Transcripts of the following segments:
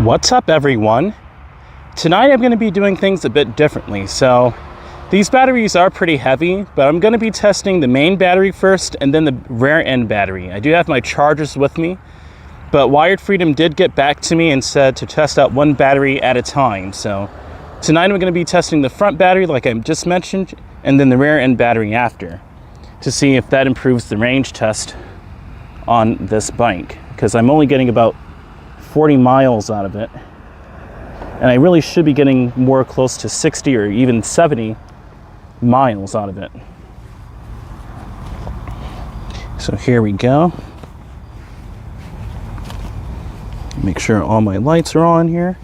What's up, everyone? Tonight I'm going to be doing things a bit differently. So these batteries are pretty heavy, but I'm going to be testing the main battery first and then the rear end battery. I do have my chargers with me, but Wired Freedom did get back to me and said to test out one battery at a time. So tonight I'm going to be testing the front battery like I just mentioned, and then the rear end battery after, to see if that improves the range test on this bike, because I'm only getting about 40 miles out of it, and I really should be getting more close to 60 or even 70 miles out of it. So here we go. Make sure all my lights are on here.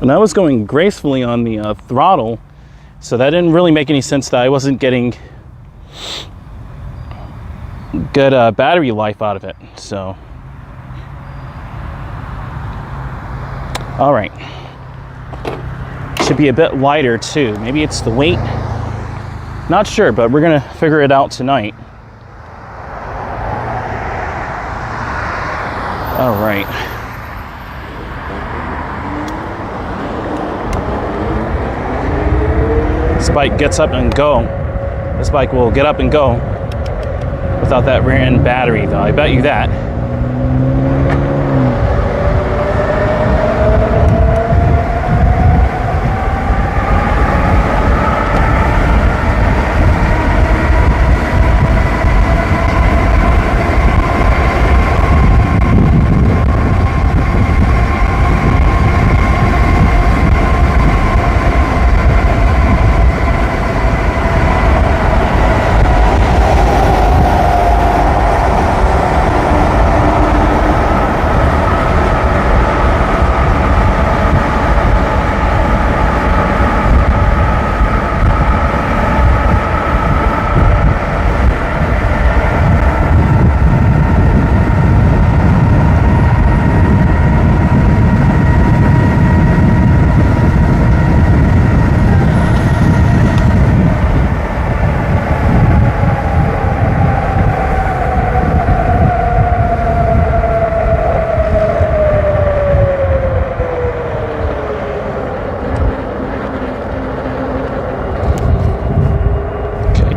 And I was going gracefully on the throttle, so that didn't really make any sense that I wasn't getting good battery life out of it. So all right, should be a bit lighter too. Maybe it's the weight, not sure, but we're gonna figure it out tonight. All right, this bike gets up and go. This bike will get up and go without that rear end battery, though. I bet you that.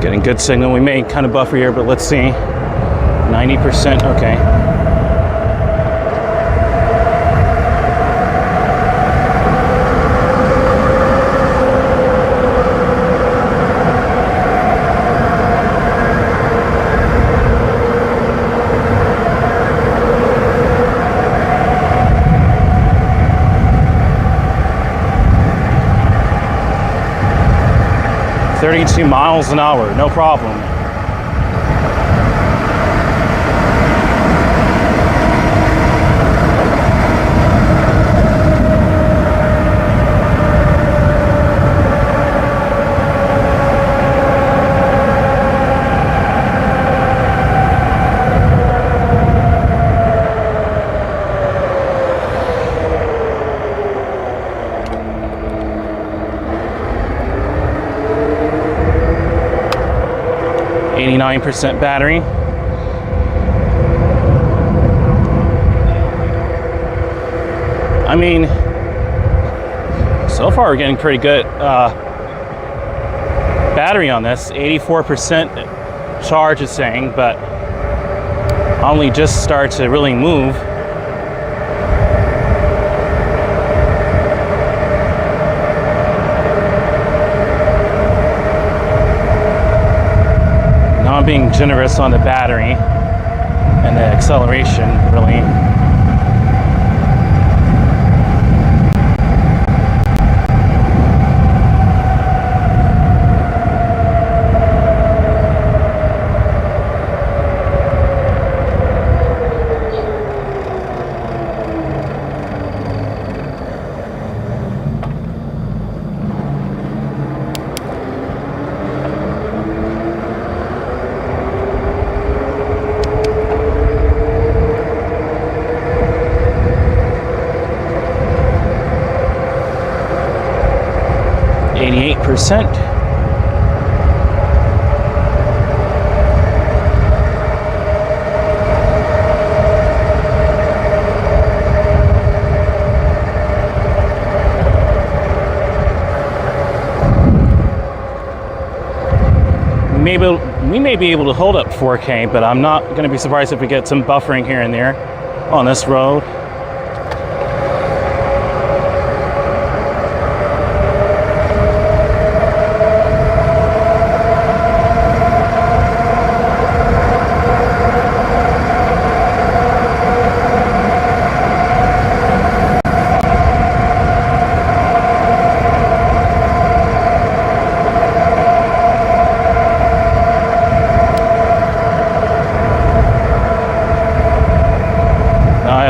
Getting good signal. We may kind of buffer here, but let's see. 90%, okay. "32 miles an hour, no problem." %, battery. I mean, so far we're getting pretty good battery on this. 84% charge is saying, but only just start to really move. I'm being generous on the battery and the acceleration, really. %. we may be able to hold up 4K, but I'm not going to be surprised if we get some buffering here and there on this road.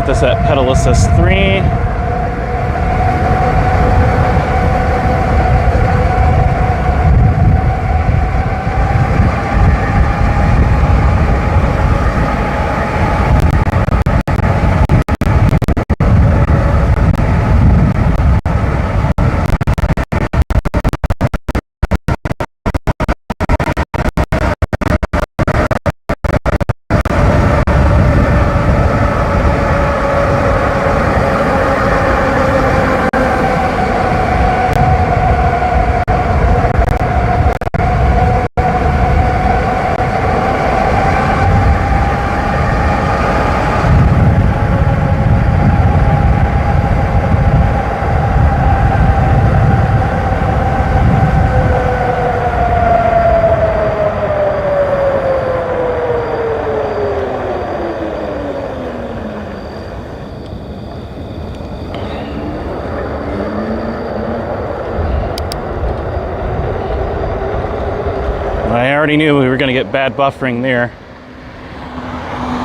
This at pedal assist 3. I already knew we were going to get bad buffering there.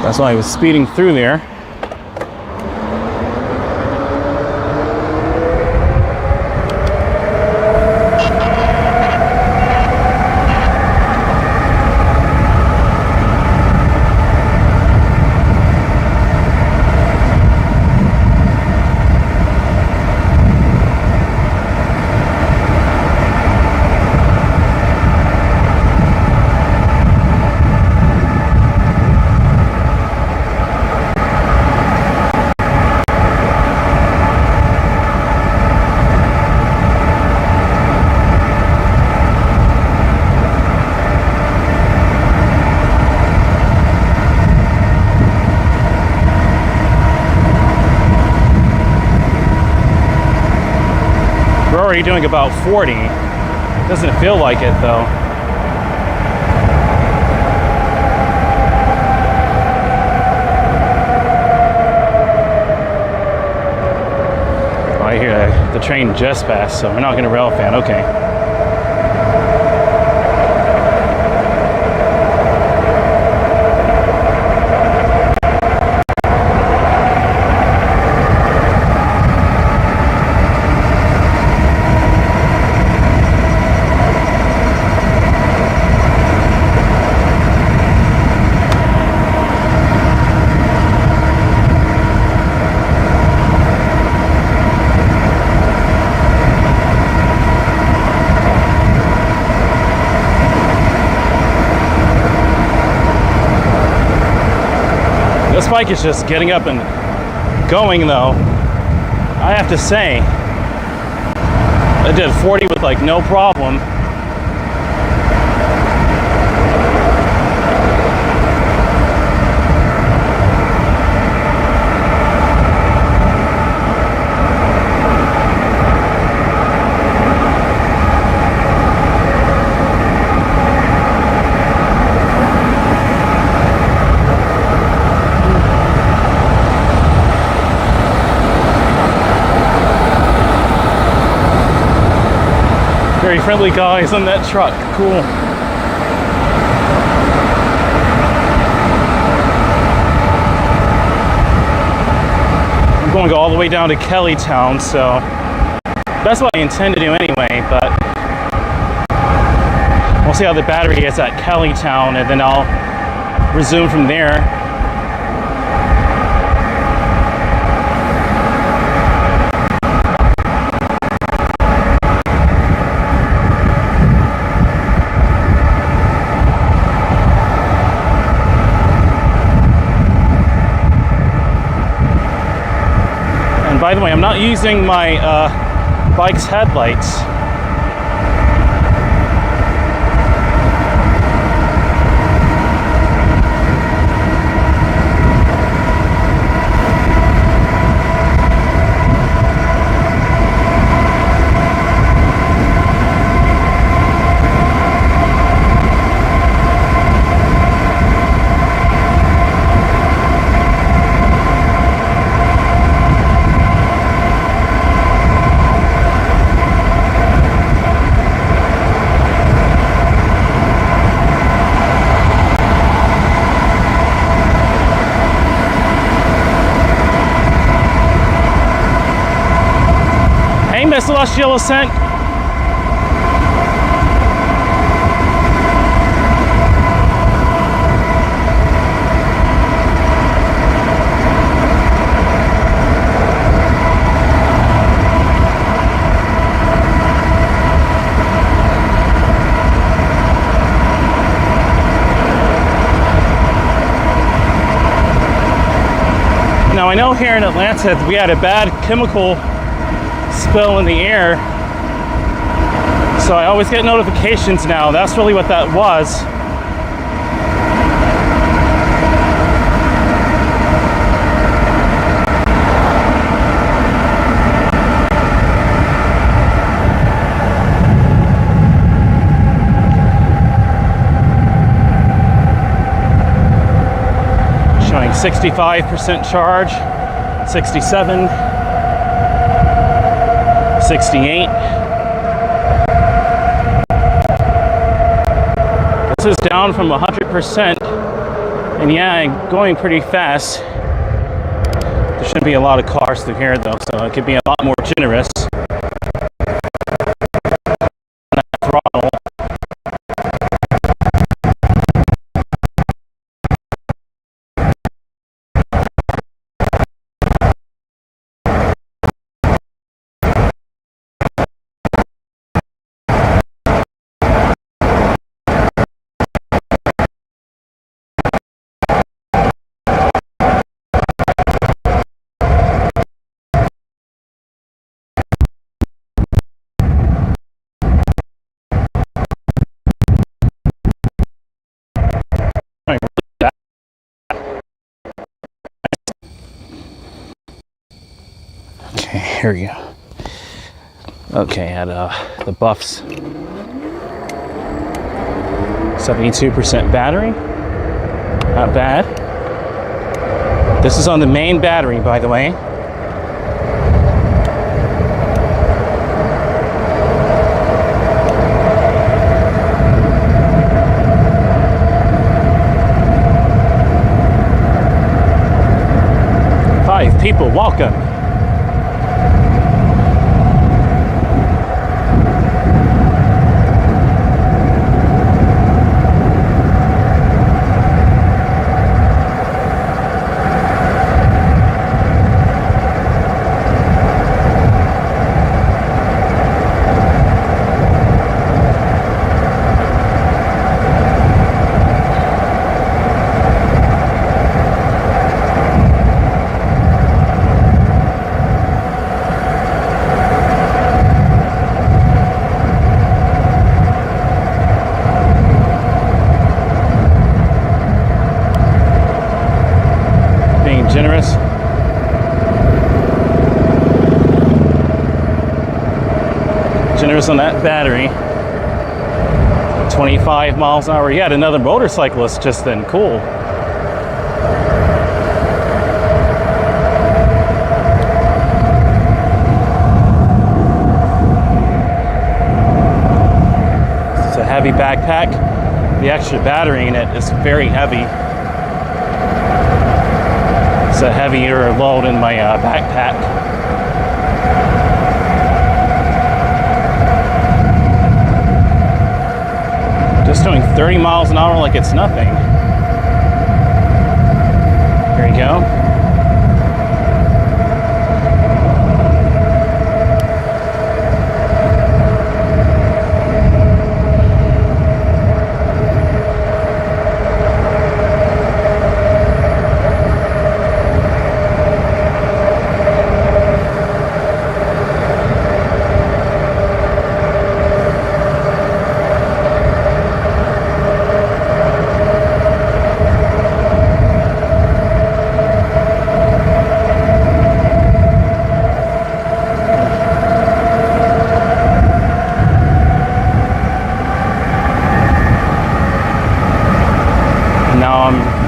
That's why I was speeding through there. Already doing about 40. Doesn't feel like it though. Oh, I hear the train just passed, so we're not gonna rail fan. Okay. This bike is just getting up and going though. I have to say, I did 40 with like no problem. Very friendly guys on that truck. Cool. I'm going all the way down to Kellytown, so that's what I intend to do anyway, but we'll see how the battery is at Kellytown, and then I'll resume from there. By the way, I'm not using my bike's headlights. celestial ascent. Now I know here in Atlanta we had a bad chemical spill in the air, so I always get notifications now. That's really what that was. Showing 65% charge, 67, 68. This is down from 100%, and yeah, going pretty fast. There shouldn't be a lot of cars through here though, so it could be a lot more generous. Throttle. Okay, here we go. Okay, at the buffs. 72% battery. Not bad. This is on the main battery, by the way. Five people, welcome. Generous. Generous on that battery. 25 miles an hour. You had another motorcyclist just then. Cool. It's a heavy backpack. The extra battery in it is very heavy. It's a heavier load in my backpack. Just doing 30 miles an hour like it's nothing. Here you go.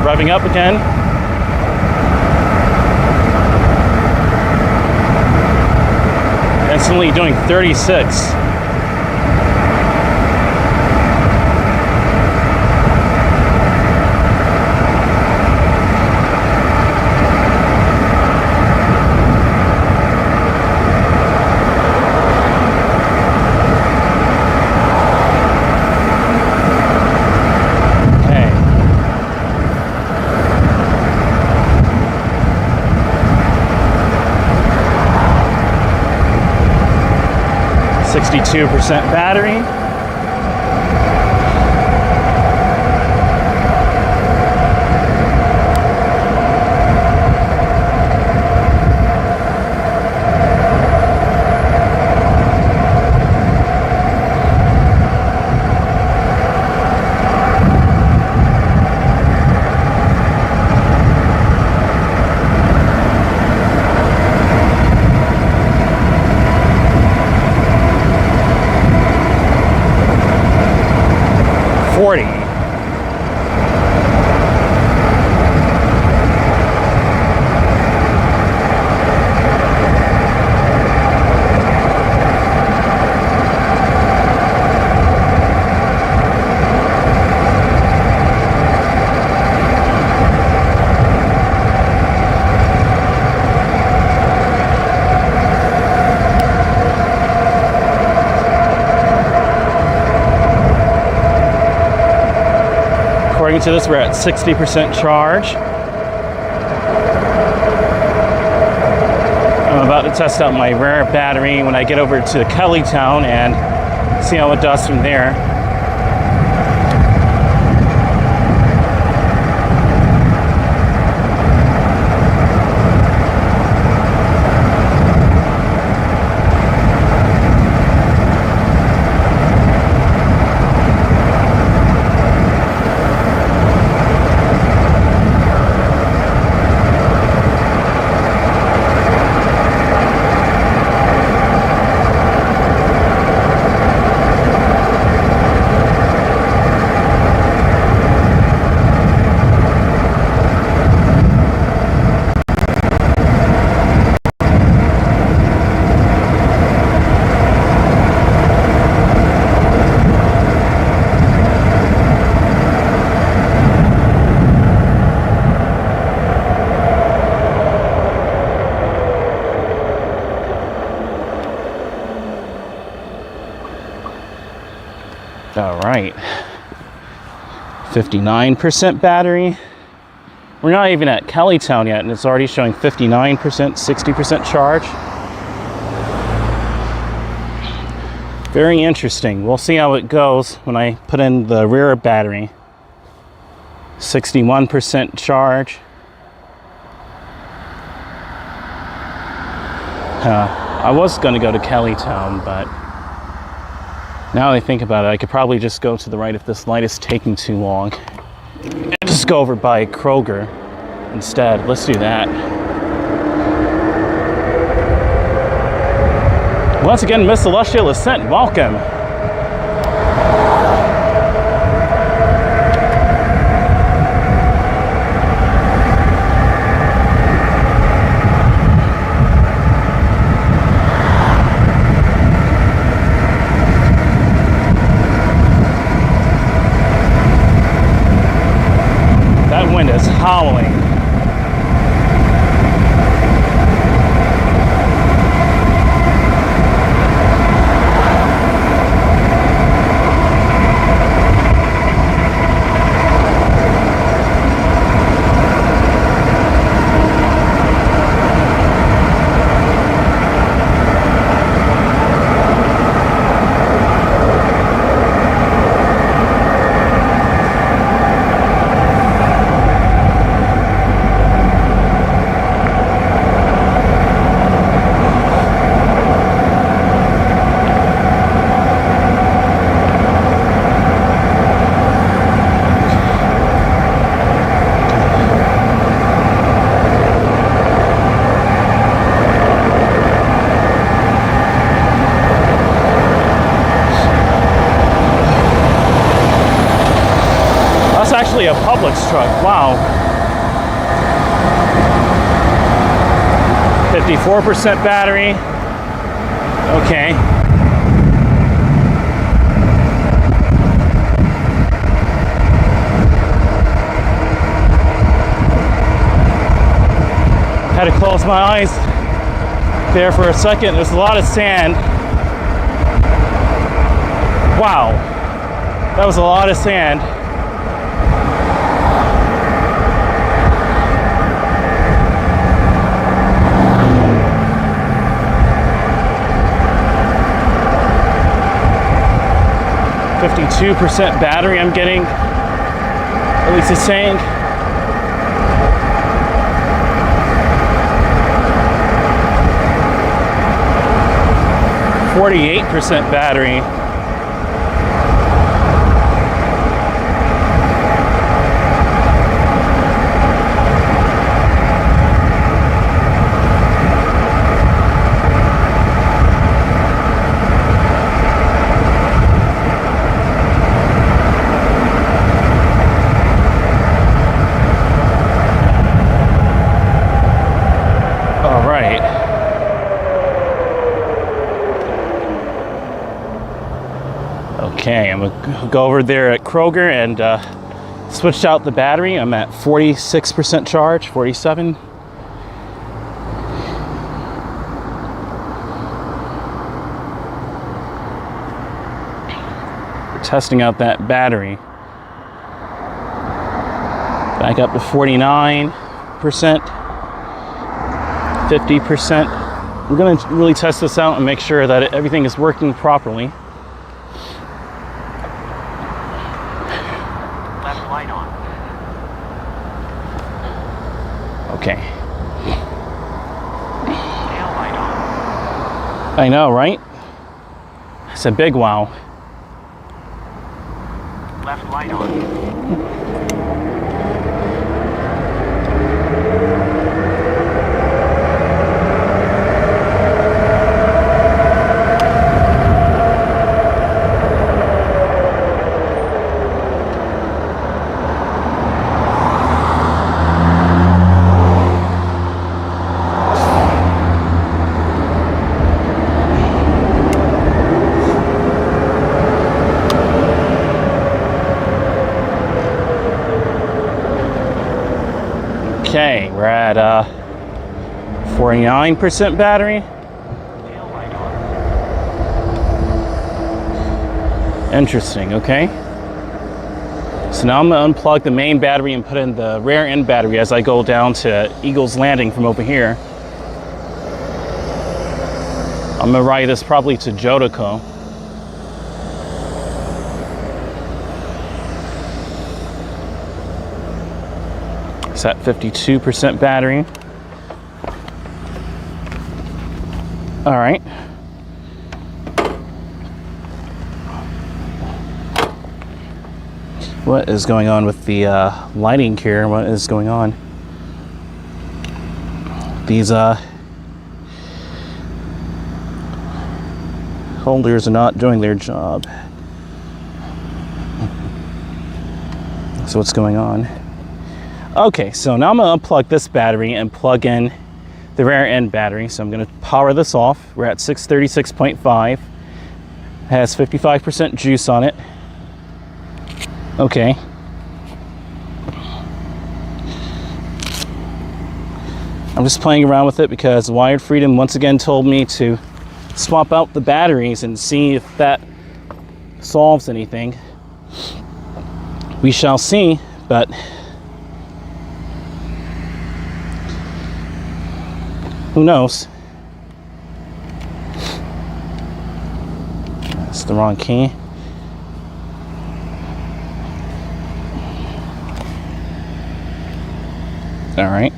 Revving up again. Instantly doing 36. 62% battery. According to this, we're at 60% charge. I'm about to test out my rear battery when I get over to Kellytown and see how it does from there. All right, 59% battery. We're not even at Kellytown yet, and it's already showing 59%, 60% charge. Very interesting. We'll see how it goes when I put in the rear battery. 61% charge. I was going to go to Kellytown, but now that I think about it, I could probably just go to the right if this light is taking too long. And just go over by Kroger instead. Let's do that. Once again, Miss Celestial Ascent, welcome. Howling. A Publix truck, wow. 54% battery. Okay. Had to close my eyes there for a second. There's a lot of sand. Wow. That was a lot of sand. 52% battery I'm getting. At least it's saying. %48 battery. Okay, I'm gonna go over there at Kroger and switch out the battery. I'm at 46% charge, 47. We're testing out that battery. Back up to 49%, 50%. We're gonna really test this out and make sure that everything is working properly. Okay. I know, right? It's a big wow. Left light on. Okay, we're at 49% battery. Interesting, okay. So now I'm gonna unplug the main battery and put in the rear end battery as I go down to Eagle's Landing from over here. I'm gonna ride this probably to Jodico. It's at 52% battery. All right. What is going on with the lighting here? What is going on? These holders are not doing their job. So what's going on? Okay, so now I'm gonna unplug this battery and plug in the rear end battery. So I'm gonna power this off. We're at 636.5. Has 55% juice on it. Okay. I'm just playing around with it because Wired Freedom once again told me to swap out the batteries and see if that solves anything. We shall see, but who knows? That's the wrong key. All right.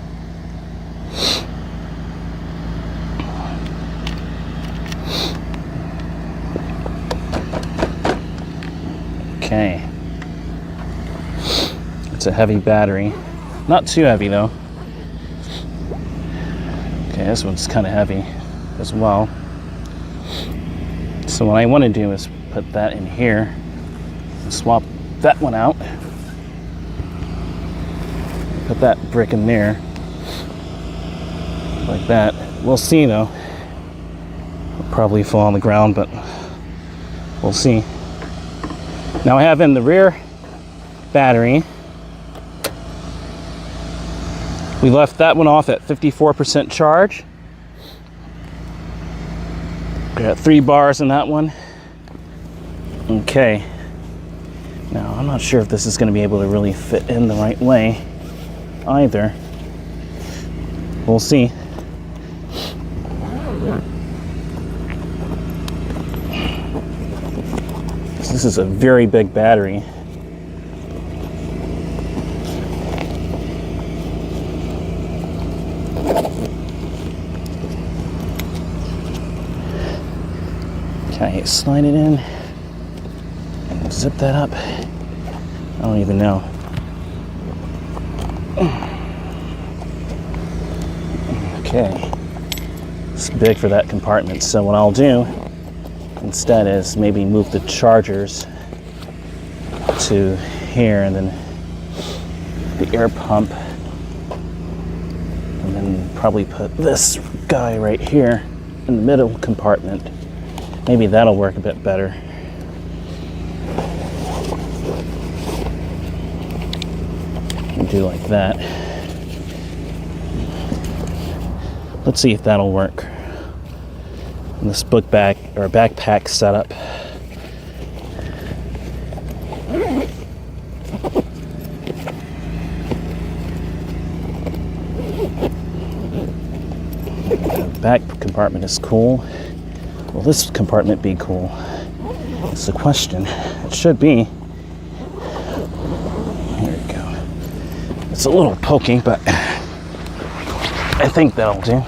Okay. It's a heavy battery. Not too heavy though. Okay, this one's kind of heavy as well. So what I want to do is put that in here and swap that one out. Put that brick in there like that. We'll see though. It'll probably fall on the ground, but we'll see. Now I have in the rear battery. We left that one off at 54% charge. Got 3 bars in that one. Okay. Now I'm not sure if this is going to be able to really fit in the right way either. We'll see. This This is a very big battery. Okay, slide it in and zip that up. I don't even know. Okay, it's big for that compartment. So what I'll do instead is maybe move the chargers to here, and then the air pump, and then probably put this guy right here in the middle compartment. Maybe that'll work a bit better. Do like that. Let's see if that'll work. In this book bag or backpack setup. The back compartment is cool. Will this compartment be cool? That's the question. It should be. Here we go. It's a little poking, but I think that'll do.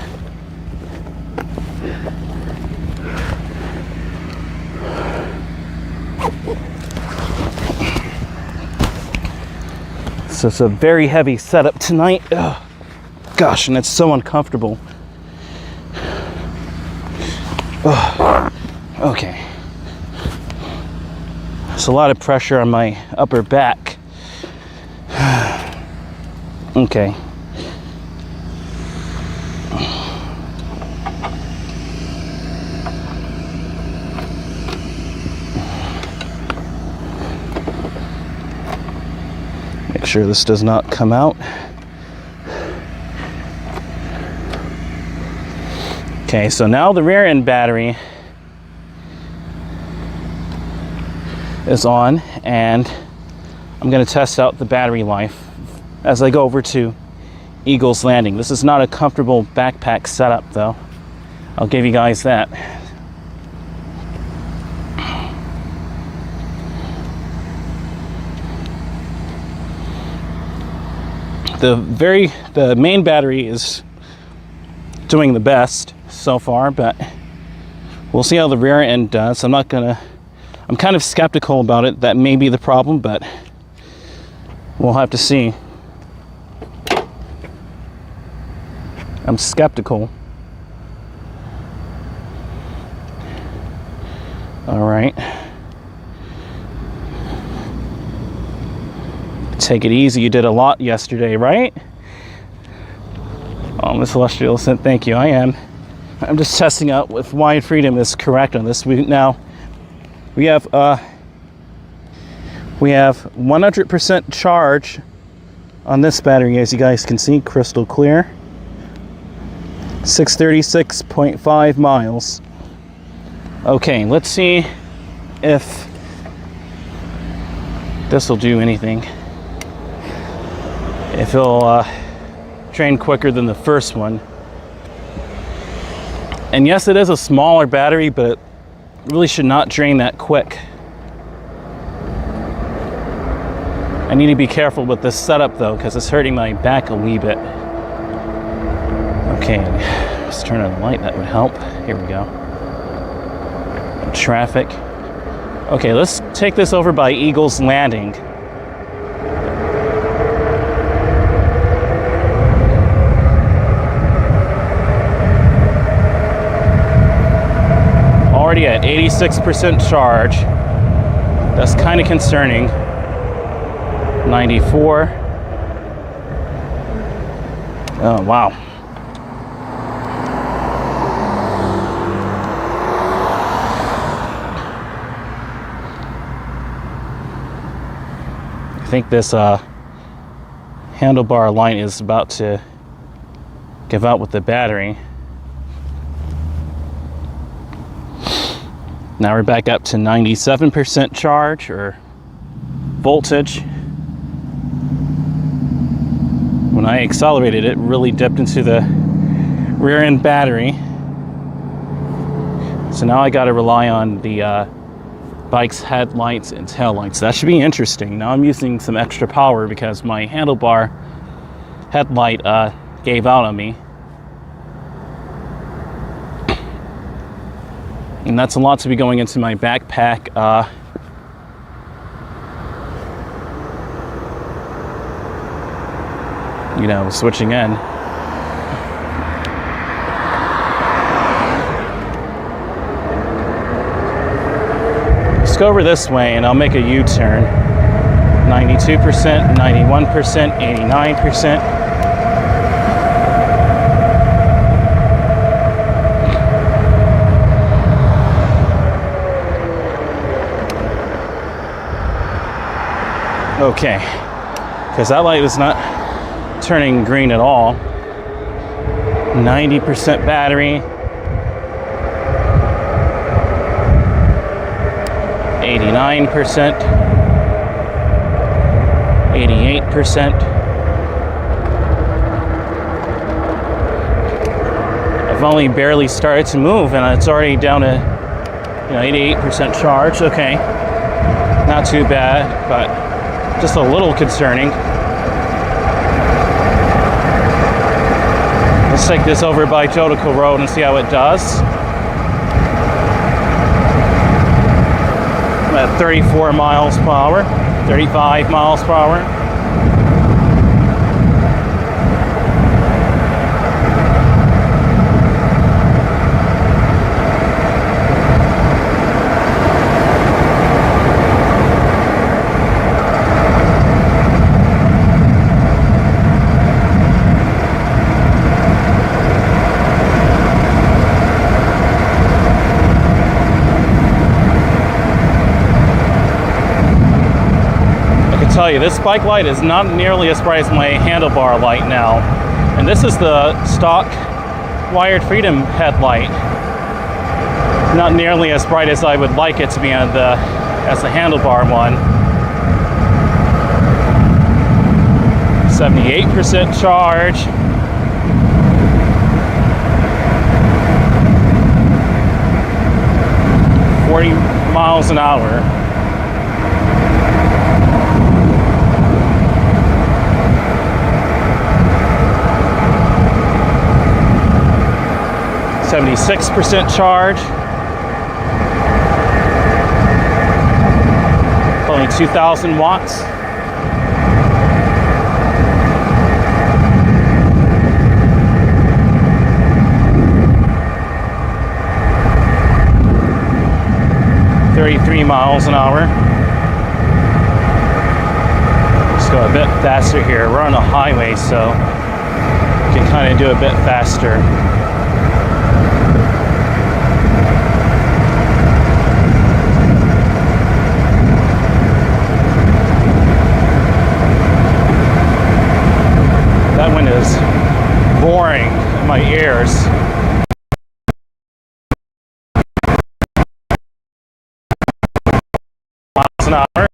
So it's a very heavy setup tonight. Ugh. Gosh, and it's so uncomfortable. Ugh. Okay. There's a lot of pressure on my upper back. Okay. Make sure this does not come out. Okay, so now the rear end battery is on, and I'm going to test out the battery life as I go over to Eagle's Landing. This is not a comfortable backpack setup, though. I'll give you guys that. The main battery is doing the best so far, but we'll see how the rear end does. I'm kind of skeptical about it. That may be the problem, but we'll have to see. I'm skeptical. All right. Take it easy. You did a lot yesterday, right? Oh, Miss Celestial, thank you. I am. I'm just testing out if Wide Freedom is correct on this. We have 100% charge on this battery, as you guys can see, crystal clear. 636.5 miles. Okay, let's see if this will do anything. If it'll drain quicker than the first one. And yes, it is a smaller battery, but it really should not drain that quick. I need to be careful with this setup though, because it's hurting my back a wee bit. Okay, let's turn on the light, that would help. Here we go. Traffic. Okay, let's take this over by Eagle's Landing. Already at 86% charge. That's kind of concerning. 94. Oh, wow. I think this handlebar line is about to give out with the battery. Now we're back up to 97% charge or voltage. When I accelerated, it really dipped into the rear end battery. So now I got to rely on the bike's headlights and taillights. That should be interesting. Now I'm using some extra power because my handlebar headlight gave out on me. And that's a lot to be going into my backpack. You know, switching in. Let's go over this way and I'll make a U-turn. 92%, 91%, 89%. Okay, because that light was not turning green at all. 90% battery. 89%. 88%. I've only barely started to move and it's already down to 88% charge. Okay, not too bad, but just a little concerning. Let's take this over by Jodico Road and see how it does. I'm at 34 miles per hour, 35 miles per hour. Tell you, this bike light is not nearly as bright as my handlebar light now, and this is the stock wired freedom headlight. Not nearly as bright as I would like it to be on as the handlebar one. 78% charge. miles an hour. .76% charge. Only 2,000 watts. .33 miles an hour. Let's go a bit faster here. We're on a highway, so we can kind of do a bit faster. That wind is roaring in my ears. Miles an hour.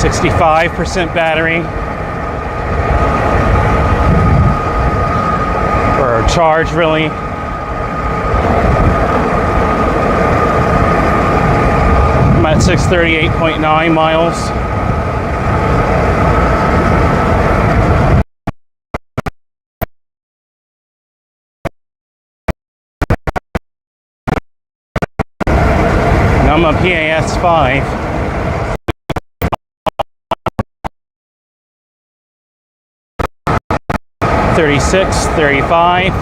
.65% battery, or charge really. I'm at 638.9 miles. Now I'm on PAS 5. 36, 35.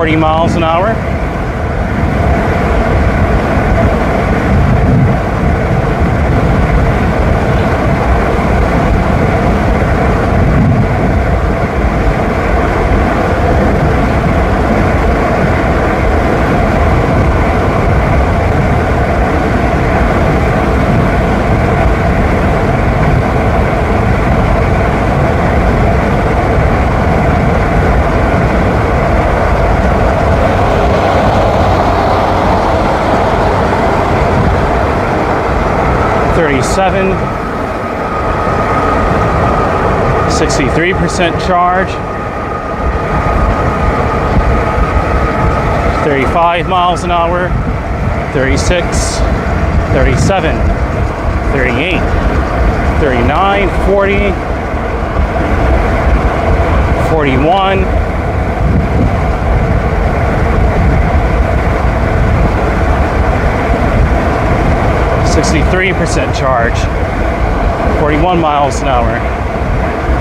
40 miles an hour. Seven, 63% charge, 35 miles an hour, 36, 37, 38, 39, 40, 41, 63% charge, 41 miles an hour.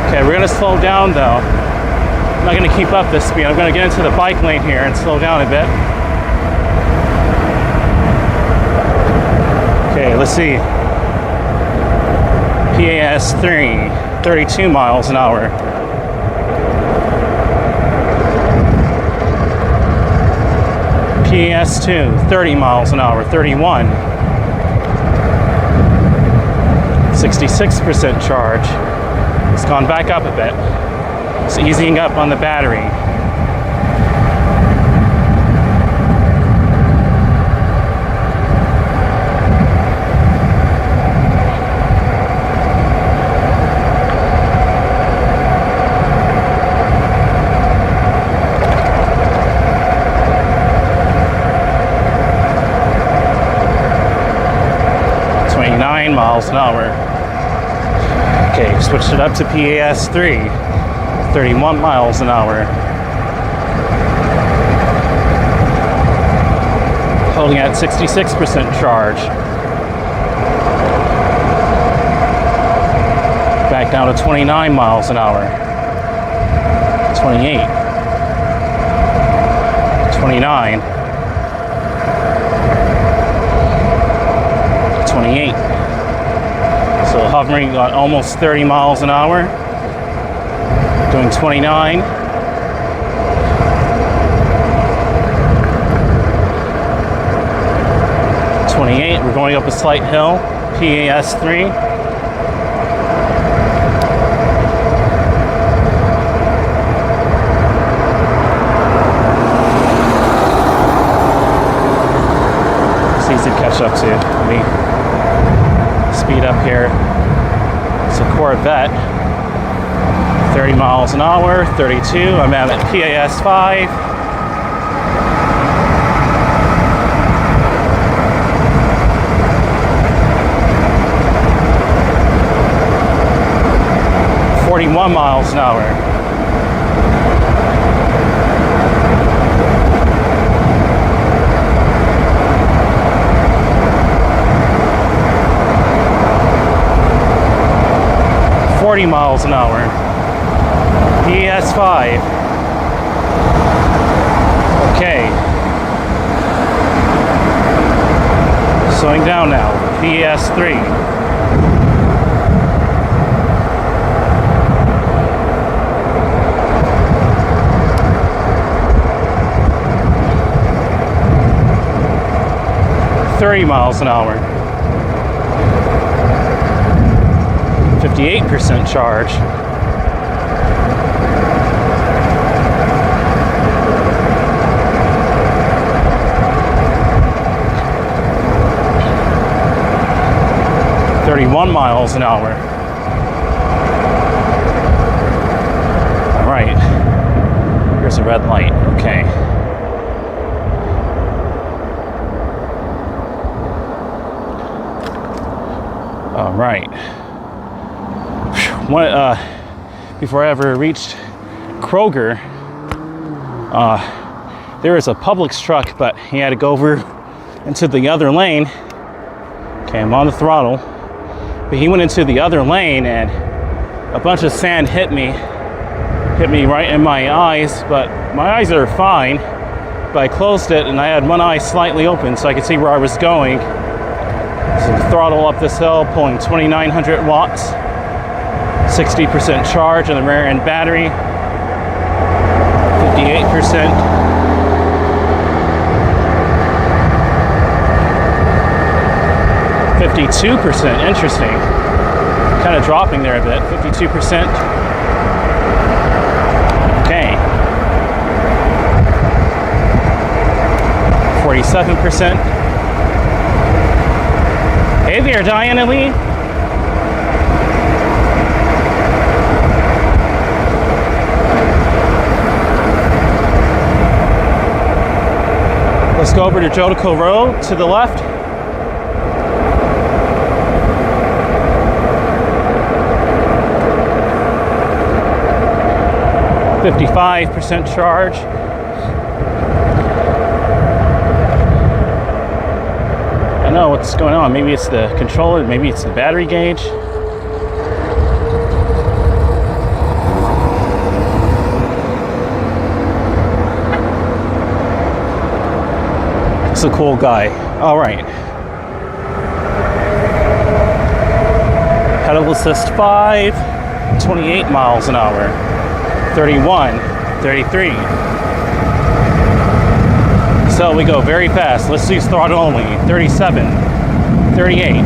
Okay, we're gonna slow down though. I'm not gonna keep up this speed. I'm gonna get into the bike lane here and slow down a bit. Okay, let's see. PAS 3, 32 miles an hour. PAS 2, 30 miles an hour, 31. 66% charge. It's gone back up a bit. It's easing up on the battery. Miles an hour. Okay, switched it up to PAS 3, 31 miles an hour. Holding at 66% charge. Back down to 29 miles an hour. 28, 29, 28. So hovering at almost 30 miles an hour. Doing 29. 28. We're going up a slight hill. PAS 3. It's easy to catch up to. Let me speed up here. It's a Corvette. 30 miles an hour, 32. I'm at PAS 5. .41 miles an hour. .40 miles an hour. PAS 5. Okay. Slowing down now. PAS 3. .30 miles an hour. 58% charge. .31 miles an hour. All right. Here's a red light. Okay. All right. Before I ever reached Kroger, there was a Publix truck, but he had to go over into the other lane. Okay, I'm on the throttle, but he went into the other lane and a bunch of sand hit me right in my eyes, but my eyes are fine. but I closed it and I had one eye slightly open so I could see where I was going. So throttle up this hill, pulling 2,900 watts, 60% charge on the rear end battery, 58%. 52%, interesting. Kind of dropping there a bit, 52%. Okay. 47%. Hey there, Diana Lee. Let's go over to Jodico Road to the left. %, charge. I don't know what's going on. Maybe it's the controller, maybe it's the battery gauge. It's a cool guy. All right. Pedal assist 5, 28 miles an hour. 31, 33. So we go very fast. Let's use throttle only. 37, 38,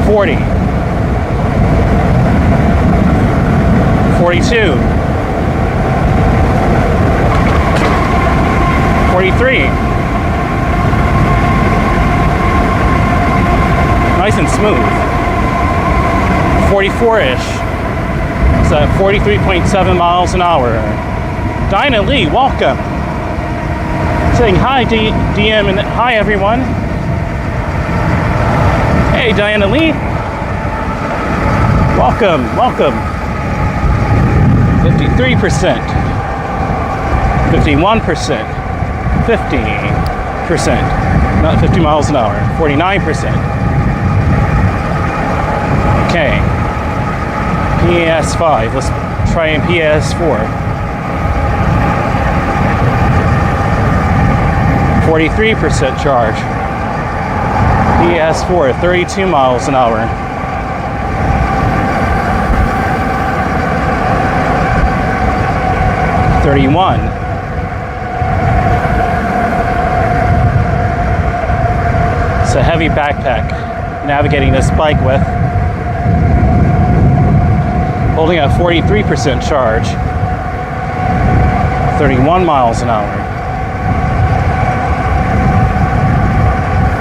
40, 42, 43. Nice and smooth. 44-ish. It's at 43.7 miles an hour. Dinah Lee, welcome. Saying hi, DM, and hi, everyone. Hey, Diana Lee. Welcome, welcome. 53%, 51%, 50%, not 50 miles an hour, 49%. Okay. PS5, let's try in PS4. 43% charge. PS4, 32 miles an hour. $31. It's a heavy backpack navigating this bike with. Holding at 43% charge, 31 miles an hour.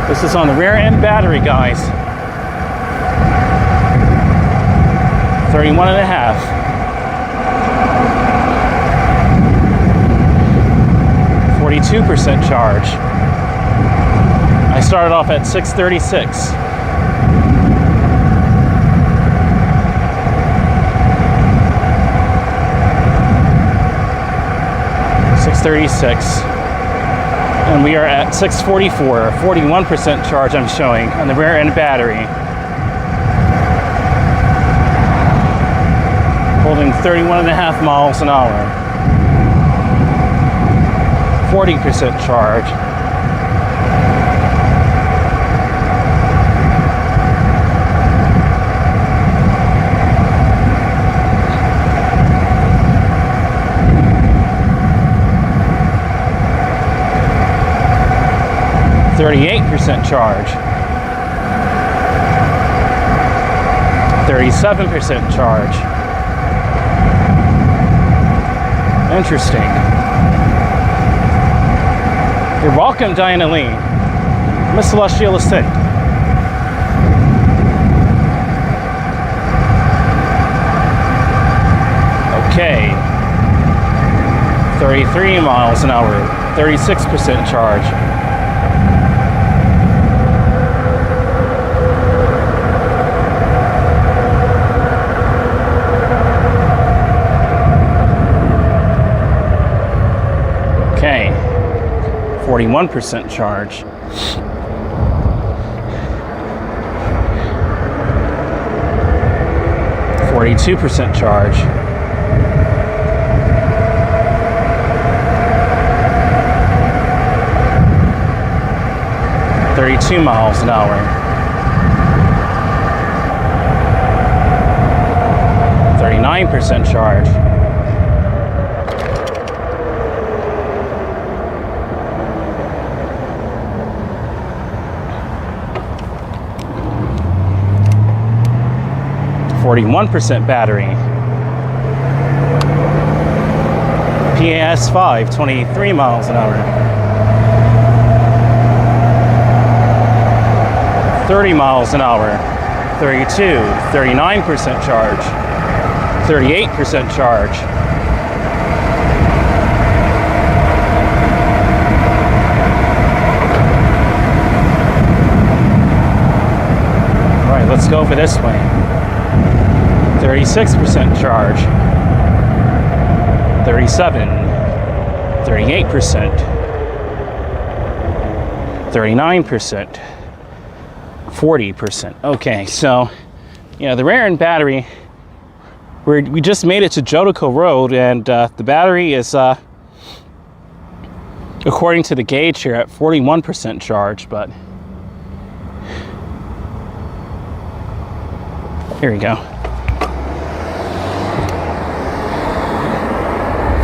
This is on the rear end battery, guys. 31 and a half. 42% charge. I started off at 636. 636, and we are at 644, 41% charge I'm showing on the rear end battery. Holding 31 and a half miles an hour. 40% charge. %, charge. 37% charge. Interesting. You're welcome, Diana Lee. Miss Celestial Ascent. Okay. 33 miles an hour. 36% charge. Okay, 41% charge. %, charge. 32 miles an hour. 39% charge. %, battery. PAS5, 23 miles an hour. 30 miles an hour. 32, 39% charge. 38% charge. All right, let's go for this way. 36% charge. 37, 38%, 39%, 40%. Okay, so, the rear end battery, we just made it to Jodico Road, and the battery is, according to the gauge here, at 41% charge, but here we go.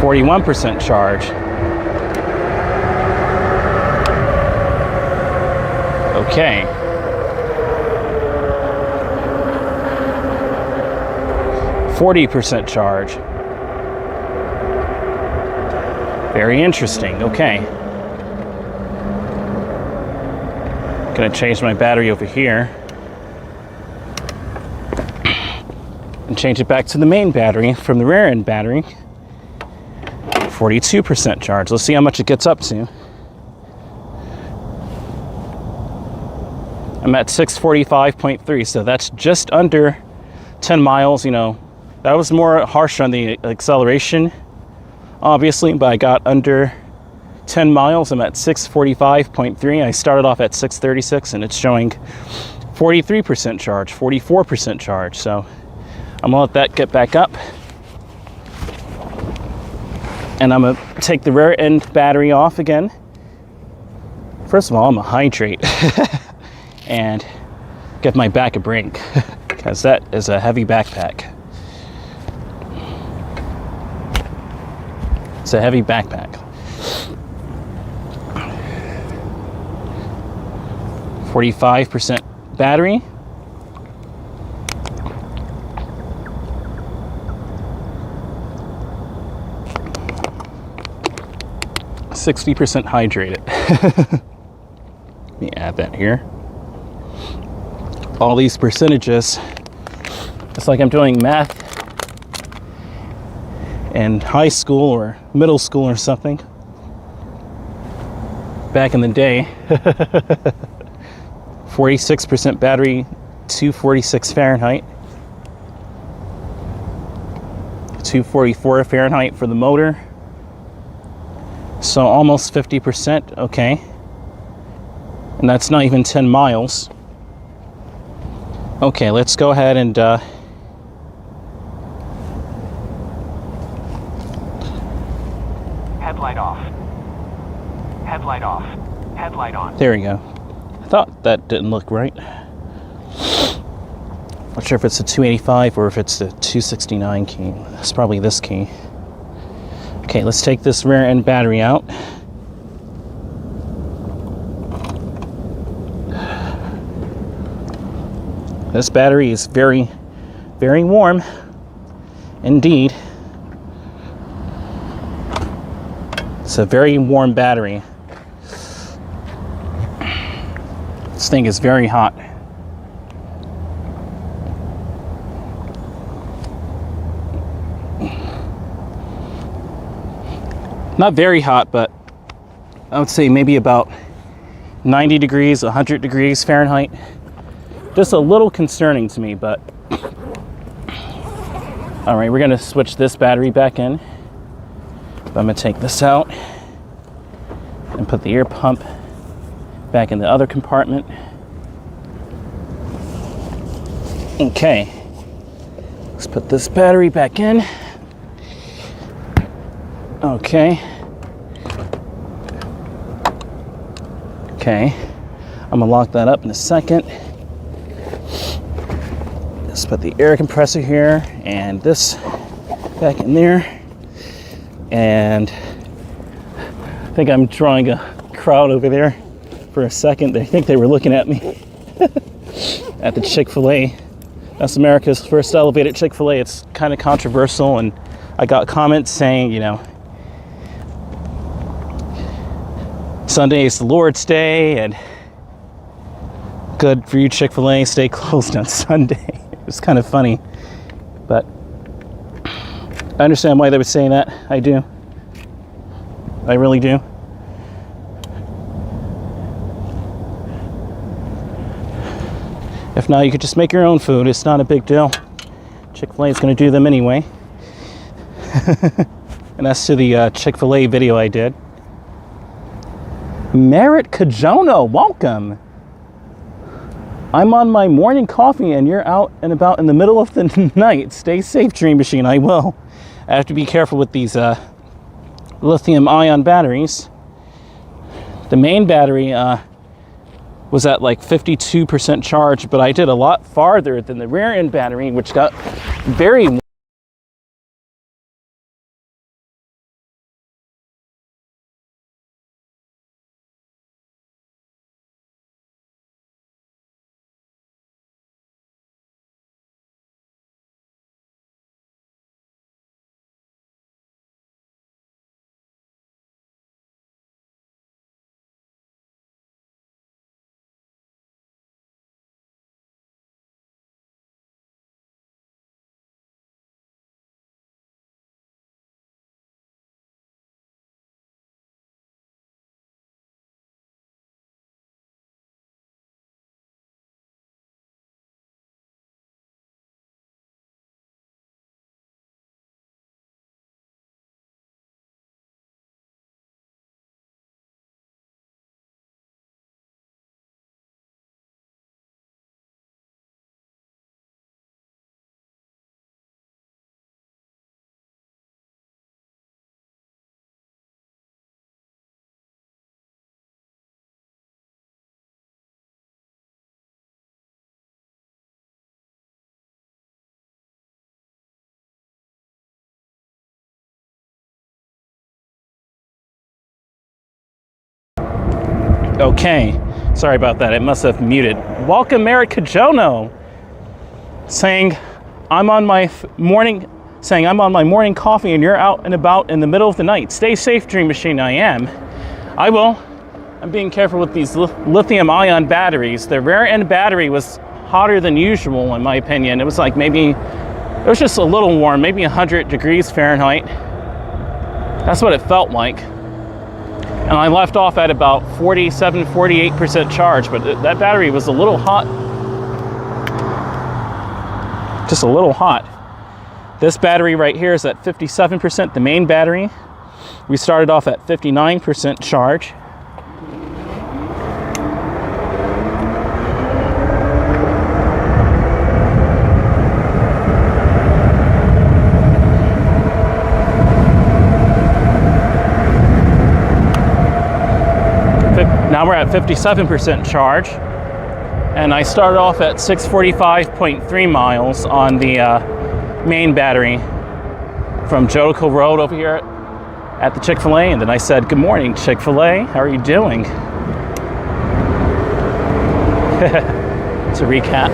41% charge. Okay. %, charge. Very interesting. Okay. Gonna change my battery over here and change it back to the main battery from the rear end battery. 42% charge. Let's see how much it gets up to. I'm at 645.3, so that's just under 10 miles. That was more harsh on the acceleration, obviously, but I got under 10 miles. I'm at 645.3. I started off at 636, and it's showing 43% charge, 44% charge. So I'm gonna let that get back up. And I'm gonna take the rear end battery off again. First of all, I'm gonna hydrate and give my back a break because that is a heavy backpack. It's a heavy backpack. 45% battery. %, hydrated. Let me add that here. All these percentages, it's like I'm doing math in high school or middle school or something. Back in the day. 46% battery, 246 Fahrenheit. 244 Fahrenheit for the motor. So almost 50%, okay. And that's not even 10 miles. Okay, let's go ahead and headlight off. Headlight off. Headlight on. There we go. I thought that didn't look right. Not sure if it's the 285 or if it's the 269 key. It's probably this key. Okay, let's take this rear end battery out. This battery is very, very warm indeed. It's a very warm battery. This thing is very hot. Not very hot, but I would say maybe about 90 degrees, 100 degrees Fahrenheit. Just a little concerning to me, but all right, we're gonna switch this battery back in. I'm gonna take this out and put the air pump back in the other compartment. Okay, let's put this battery back in. Okay. I'm gonna lock that up in a second. Just put the air compressor here and this back in there. And I think I'm drawing a crowd over there for a second. I think they were looking at me at the Chick-fil-A. That's America's first elevated Chick-fil-A. It's kind of controversial, and I got comments saying, you know, Sunday is the Lord's Day, and good for you, Chick-fil-A, stay closed on Sunday. It's kind of funny, but I understand why they were saying that. I do. I really do. If not, you could just make your own food. It's not a big deal. Chick-fil-A is going to do them anyway. And that's to the Chick-fil-A video I did. Merritt Kajono, welcome. I'm on my morning coffee and you're out and about in the middle of the night. Stay safe, Dream Machine. I will. I have to be careful with these lithium-ion batteries. The main battery was at like 52% charge, but I did a lot farther than the rear end battery, which got very okay. Sorry about that. It must have muted. Welcome, Merritt Kajono, saying I'm on my morning coffee and you're out and about in the middle of the night. Stay safe, Dream Machine. I am. I will. I'm being careful with these lithium-ion batteries. The rear end battery was hotter than usual, in my opinion. It was like it was just a little warm, maybe 100 degrees Fahrenheit. That's what it felt like. And I left off at about 47, 48% charge, but that battery was a little hot. Just a little hot. This battery right here is at 57%, the main battery. We started off at 59% charge. Now we're at 57% charge, and I started off at 645.3 miles on the main battery from Jodico Road over here at the Chick-fil-A, and then I said, good morning, Chick-fil-A, how are you doing? To recap.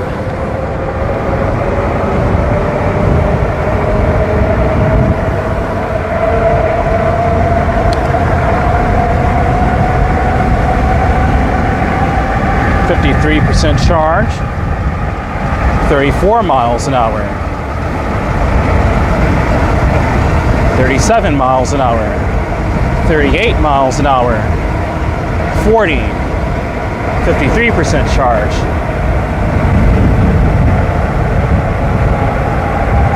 %, charge, 34 miles an hour, 37 miles an hour, 38 miles an hour, 40, 53% charge,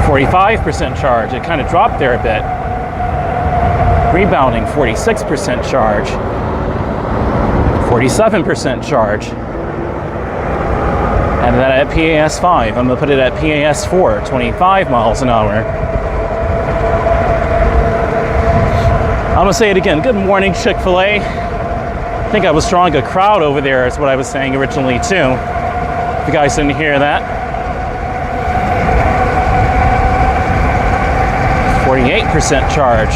45% charge. It kind of dropped there a bit. Rebounding, 46% charge, 47% charge. And then at PAS 5, I'm going to put it at PAS 4, 25 miles an hour. I'm going to say it again. Good morning, Chick-fil-A. think I was drawing a crowd over there is what I was saying originally too. If you guys didn't hear that. 48% charge.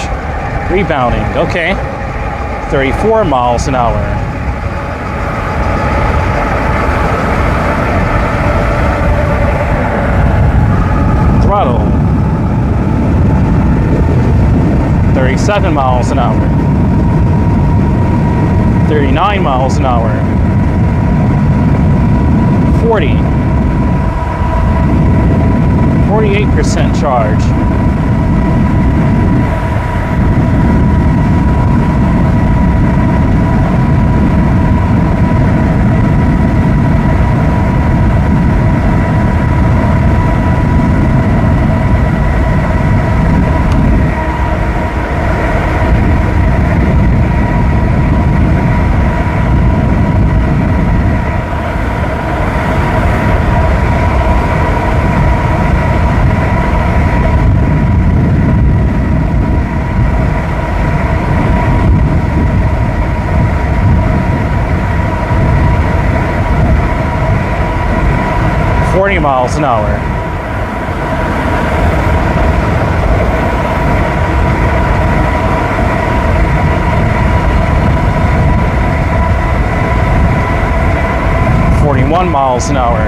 Rebounding, okay. 34 miles an hour. Throttle. 37 miles an hour. 39 miles an hour. 40. 48% charge. 40 miles an hour. $41 miles an hour.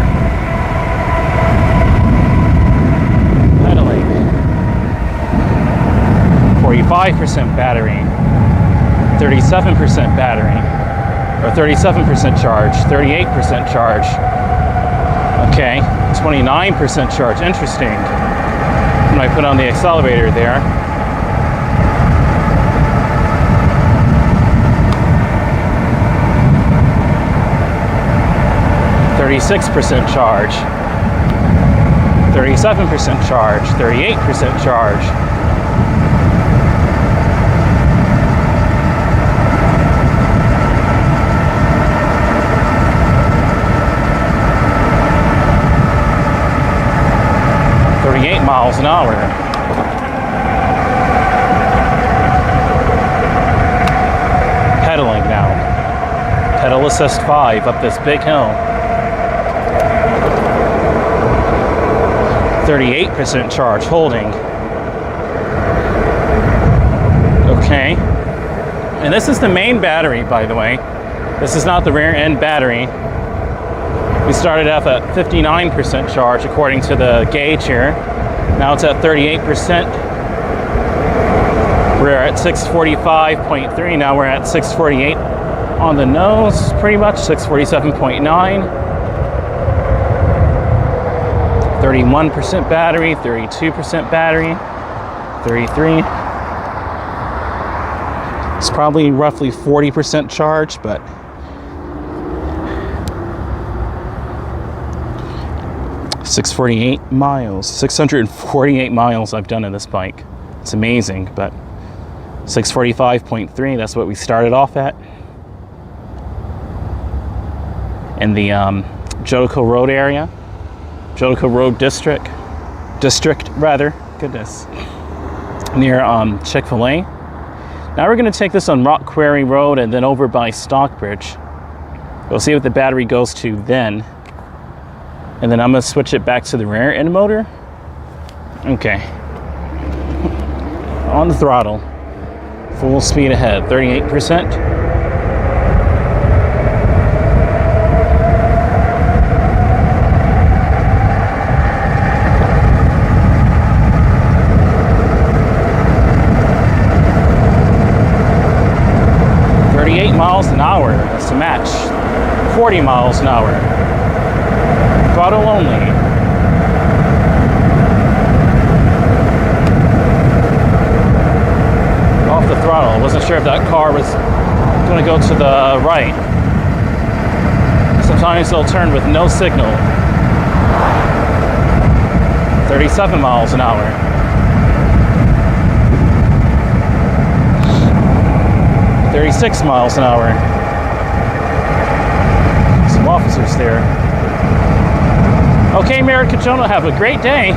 Pedaling. 45% battery. 37% battery. Or 37% charge. 38% charge. Okay, 29% charge. Interesting. When I put on the accelerator there. %36 charge. 37% charge. 38% charge. Miles an hour. Pedaling now. Pedal assist 5 up this big hill. 38% charge holding. Okay. And this is the main battery, by the way. This is not the rear end battery. We started off at 59% charge according to the gauge here. Now it's at 38%. We're at 645.3. Now we're at 648 on the nose, pretty much 647.9. 31% battery, 32% battery, 33. It's probably roughly 40% charge, but $648 miles I've done in this bike. It's amazing, but 645.3, that's what we started off at. In the Jodico Road area. Jodico Road district, goodness. Near Chick-fil-A. Now we're gonna take this on Rock Quarry Road and then over by Stockbridge. We'll see what the battery goes to then. And then I'm gonna switch it back to the rear end motor. Okay. On the throttle. Full speed ahead, 38%. Miles an hour, that's a match. 40 miles an hour. Throttle only. Off the throttle. I wasn't sure if that car was going to go to the right. Sometimes they'll turn with no signal. 37 miles an hour. 36 miles an hour. Some officers there. Okay, Mayor Cajono, have a great day.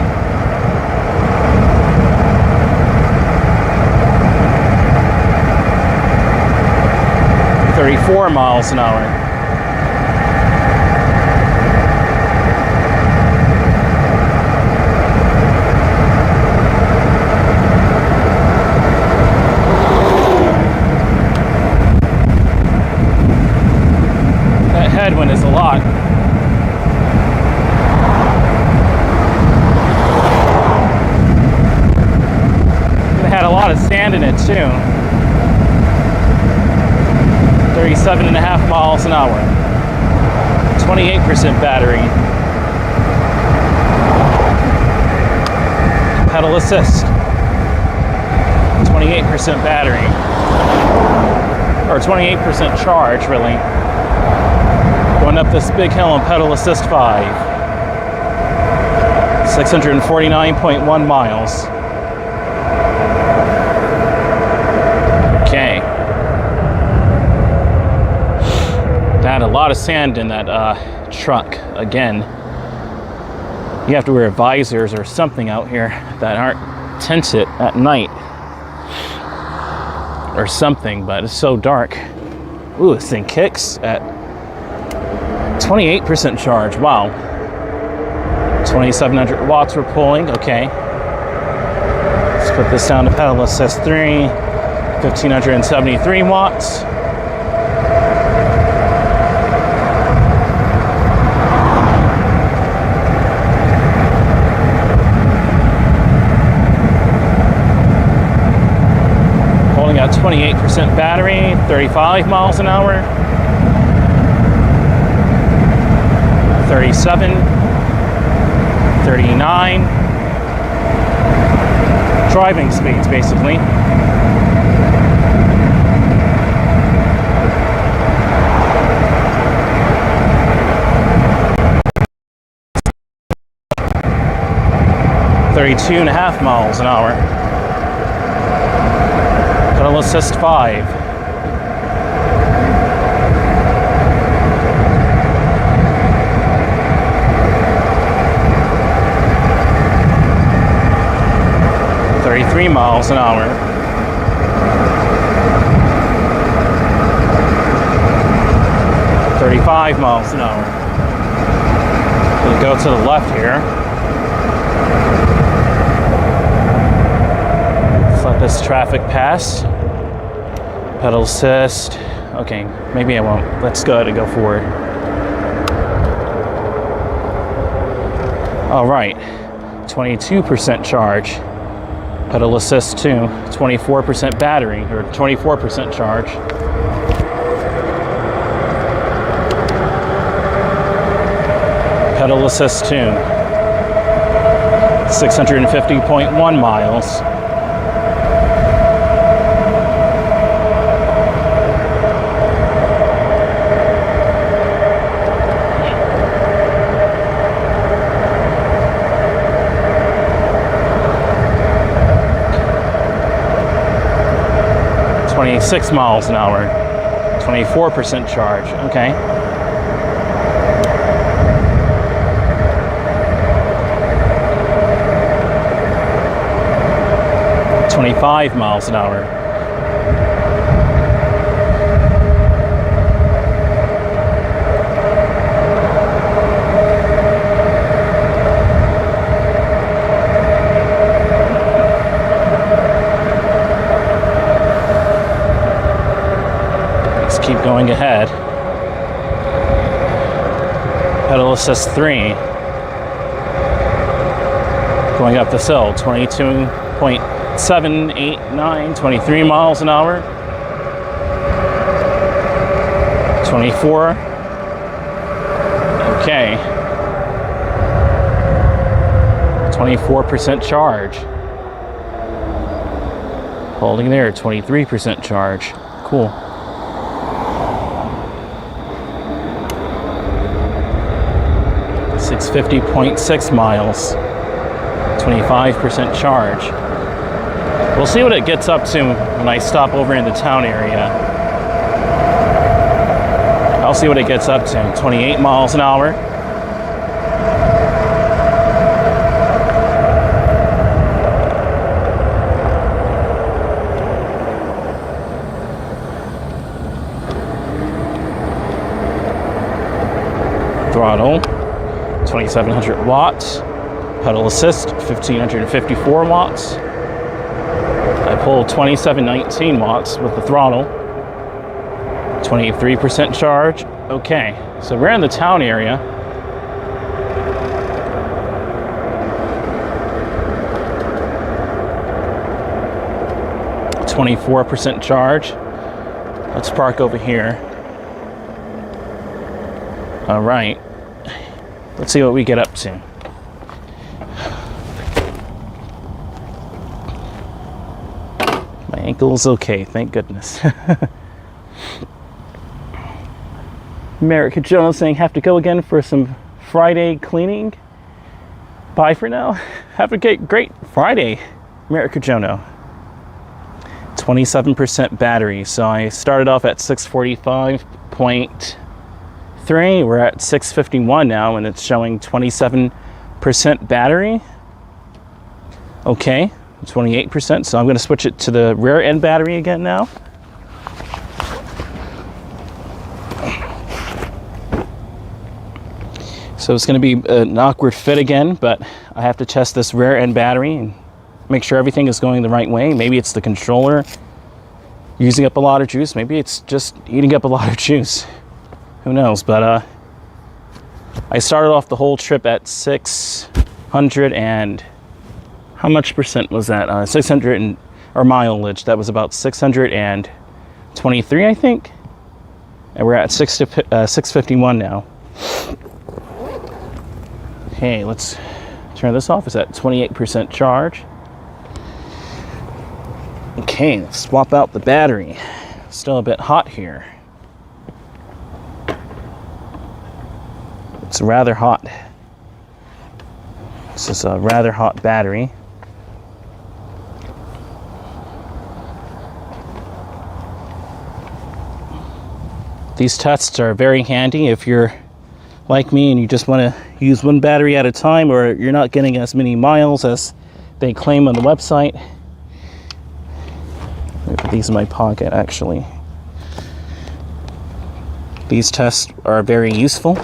34 miles an hour. That headwind is a lot. It had a lot of sand in it too. 37.5 miles an hour. 28% battery. Pedal assist. 28% battery. Or 28% charge, really. Going up this big hill on pedal assist 5. 649.1 miles. Okay. Had a lot of sand in that truck. Again, you have to wear visors or something out here that aren't tinted at night or something, but it's so dark. Ooh, this thing kicks at 28% charge. Wow. 2,700 watts we're pulling. Okay, let's put this down to pedal assist 3. 1,573 watts. Got 28% battery, 35 miles an hour, 37, 39. Driving speeds, basically. .32.5 miles an hour. Pedal assist 5. .33 miles an hour. .35 miles an hour. We'll go to the left here. Let's let this traffic pass. Pedal assist. Okay, maybe I won't. Let's go ahead and go forward. All right, 22% charge. Pedal assist 2. 24% battery, or 24% charge. Pedal assist 2. 650.1 miles. .26 miles an hour, 24% charge. Okay. .25 miles an hour. Keep going ahead. Pedal assist 3. Going up this hill, 22.789, 23 miles an hour. 24. Okay. 24% charge. Holding there, 23% charge. Cool. 650.6 miles, 25% charge. We'll see what it gets up to when I stop over in the town area. I'll see what it gets up to. 28 miles an hour. throttle, 2700 watts. Pedal assist, 1554 watts. I pull 2719 watts with the throttle. 23% charge. Okay, so we're in the town area. .24% charge. Let's park over here. All right. Let's see what we get up to. My ankle's okay, thank goodness. America Jones saying, have to go again for some Friday cleaning. Bye for now. Have a great Friday, America Jono. 27% battery. So I started off at 645.3. We're at 651 now, and it's showing 27% battery. Okay, 28%. So I'm going to switch it to the rear end battery again now. So it's going to be an awkward fit again, but I have to test this rear end battery and make sure everything is going the right way. Maybe it's the controller using up a lot of juice. Maybe it's just eating up a lot of juice. Who knows? But I started off the whole trip at 600 and how much percent was that? 600 and, or mileage. That was about 623, I think. And we're at 651 now. Okay, let's turn this off. It's at 28% charge. Okay, let's swap out the battery. Still a bit hot here. It's rather hot. This is a rather hot battery. These tests are very handy if you're like me and you just want to use one battery at a time, or you're not getting as many miles as they claim on the website. Let me put these in my pocket, actually. These tests are very useful.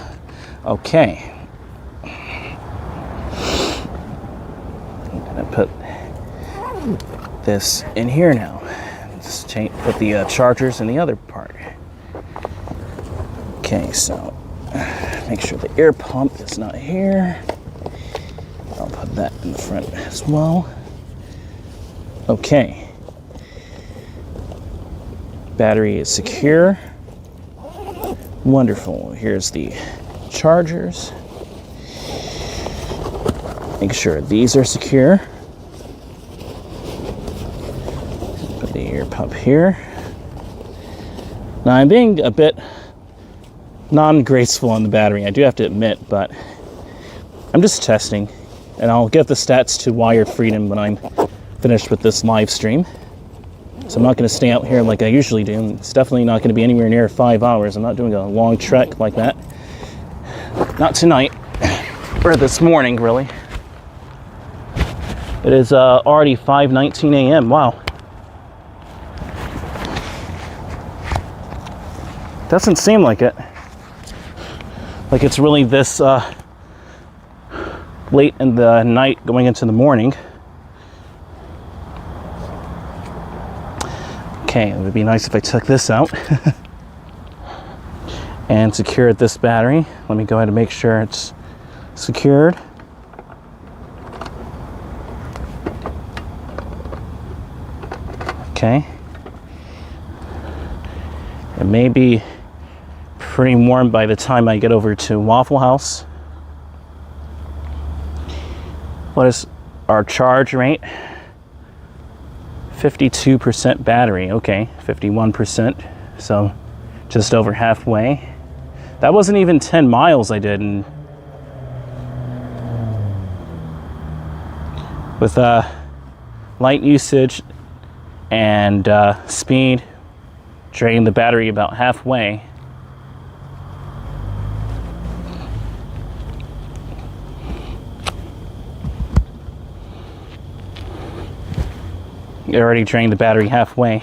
Okay. I'm gonna put this in here now. Just put the chargers in the other part. Okay, so make sure the air pump is not here. I'll put that in the front as well. Okay. Battery is secure. Wonderful. Here's the chargers. Make sure these are secure. Put the air pump here. Now I'm being a bit non-graceful on the battery, I do have to admit, but I'm just testing, and I'll get the stats to Wired Freedom when I'm finished with this live stream. So I'm not going to stay out here like I usually do. It's definitely not going to be anywhere near 5 hours. I'm not doing a long trek like that. Not tonight, or this morning, really. It is already 5:19 a.m. Wow. Doesn't seem like it. Like it's really this late in the night going into the morning. Okay, it would be nice if I took this out and secured this battery. Let me go ahead and make sure it's secured. Okay. It may be pretty warm by the time I get over to Waffle House. What is our charge rate? 52% battery. Okay, 51%. So just over halfway. That wasn't even 10 miles I did. And with light usage and speed, drained the battery about halfway. It already drained the battery halfway.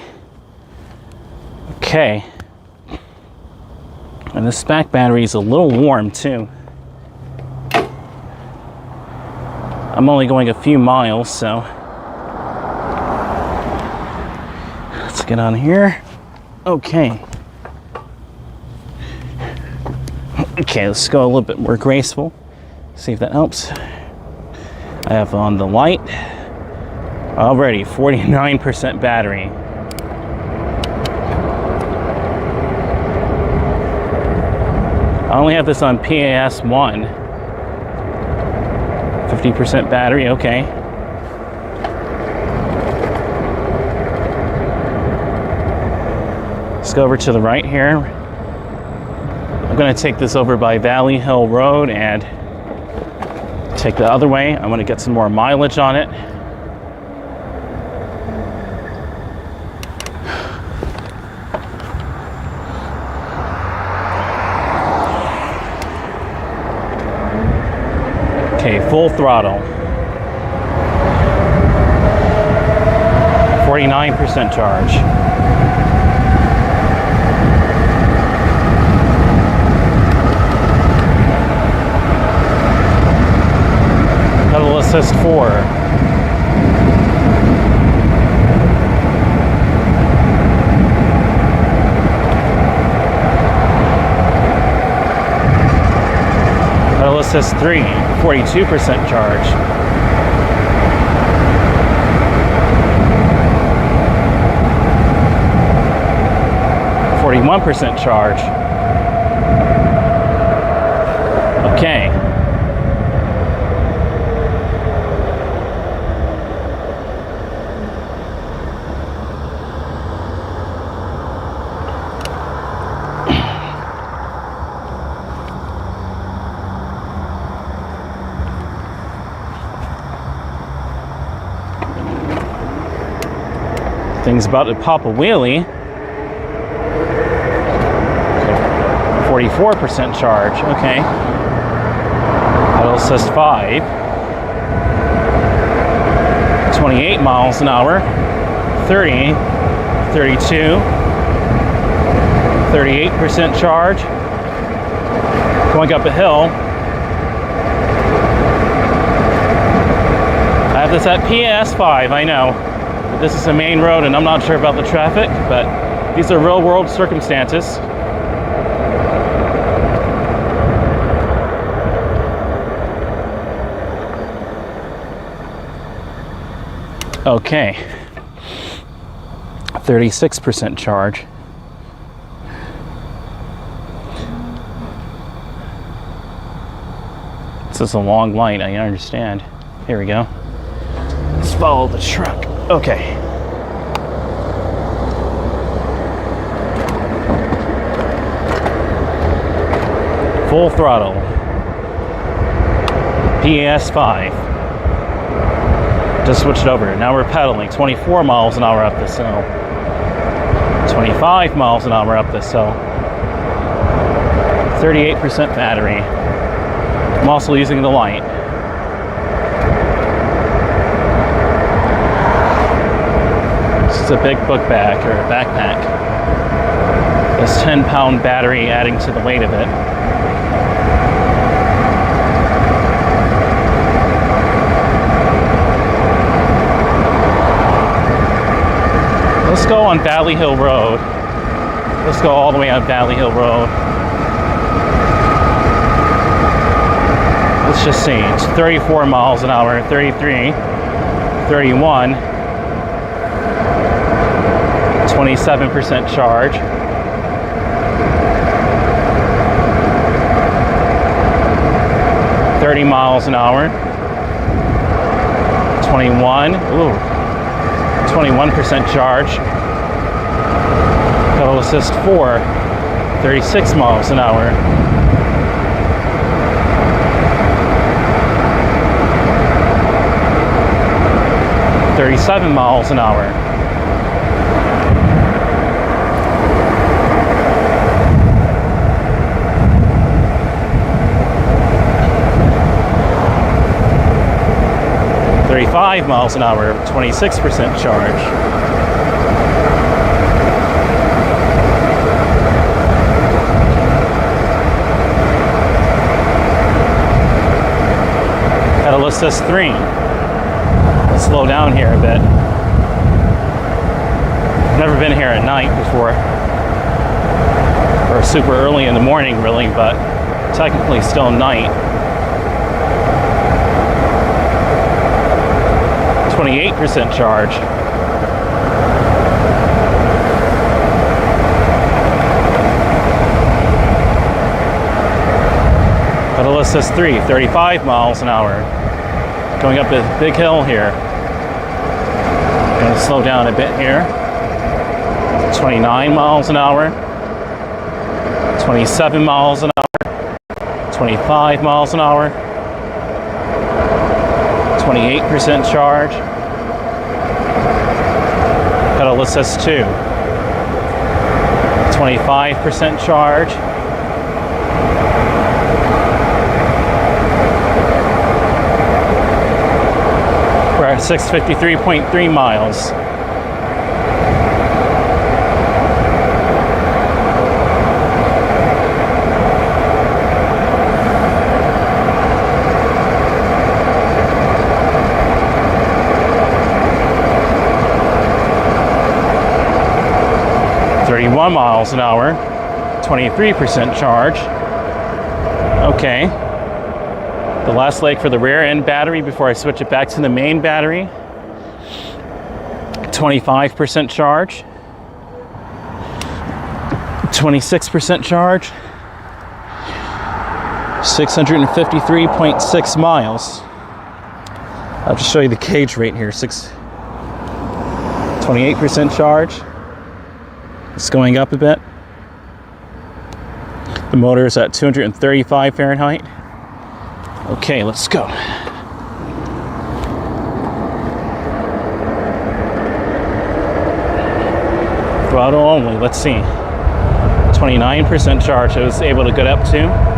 Okay. And this back battery is a little warm too. I'm only going a few miles, so let's get on here. Okay. Okay, let's go a little bit more graceful. See if that helps. I have on the light. Already 49% battery. I only have this on PAS 1. 50% battery, okay. Let's go over to the right here. I'm gonna take this over by Valley Hill Road and take the other way. I want to get some more mileage on it. Okay, full throttle. 49% charge. Pedal assist 4. Pedal assist 3. 42% charge. %41 charge. Okay. Thing's about to pop a wheelie. 44% charge, okay. Pedal assist 5. 28 miles an hour. 30, 32, 38% charge. Going up a hill. I have this at PAS 5, I know. But this is a main road and I'm not sure about the traffic, but these are real world circumstances. Okay, 36% charge. This is a long light, I understand. Here we go. Let's follow the truck. Okay. Full throttle. PAS 5. Just switched over. Now we're pedaling 24 miles an hour up this hill. 25 miles an hour up this hill. 38% battery. I'm also using the light. This is a big book bag or a backpack. This 10-pound battery adding to the weight of it. Let's go on Valley Hill Road. Let's go all the way on Valley Hill Road. Let's just see. It's 34 miles an hour, 33, 31, 27% charge. $30 miles an hour. 21. Ooh. 21% charge. Pedal assist 4, 36 miles an hour. $37 miles an hour. $35 miles an hour, 26% charge. Pedal assist 3. Let's slow down here a bit. Never been here at night before, or super early in the morning really, but technically still night. 28% charge. Pedal assist 3, 35 miles an hour. Going up a big hill here. Gonna slow down a bit here. 29 miles an hour. 27 miles an hour. 25 miles an hour. 28% charge. Pedal assist 2. 25% charge. We're at 653.3 miles. Miles an hour, 23% charge. Okay. The last leg for the rear end battery before I switch it back to the main battery. 25% charge. 26% charge. 653.6 miles. I'll just show you the gauge rate here. 28% charge. It's going up a bit. The motor is at 235 Fahrenheit. Okay, let's go. Throttle only, let's see. 29% charge I was able to get up to.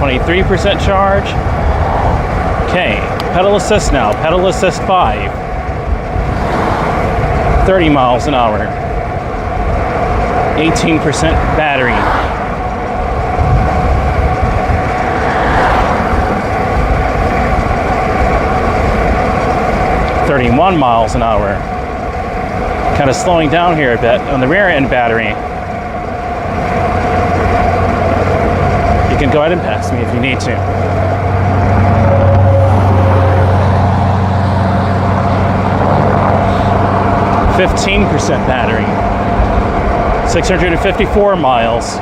.3% charge. Okay, pedal assist now. Pedal assist 5. 30 miles an hour. 18% battery. .31 miles an hour. Kind of slowing down here a bit on the rear end battery. You can go ahead and pass me if you need to. .15% battery. 654 miles.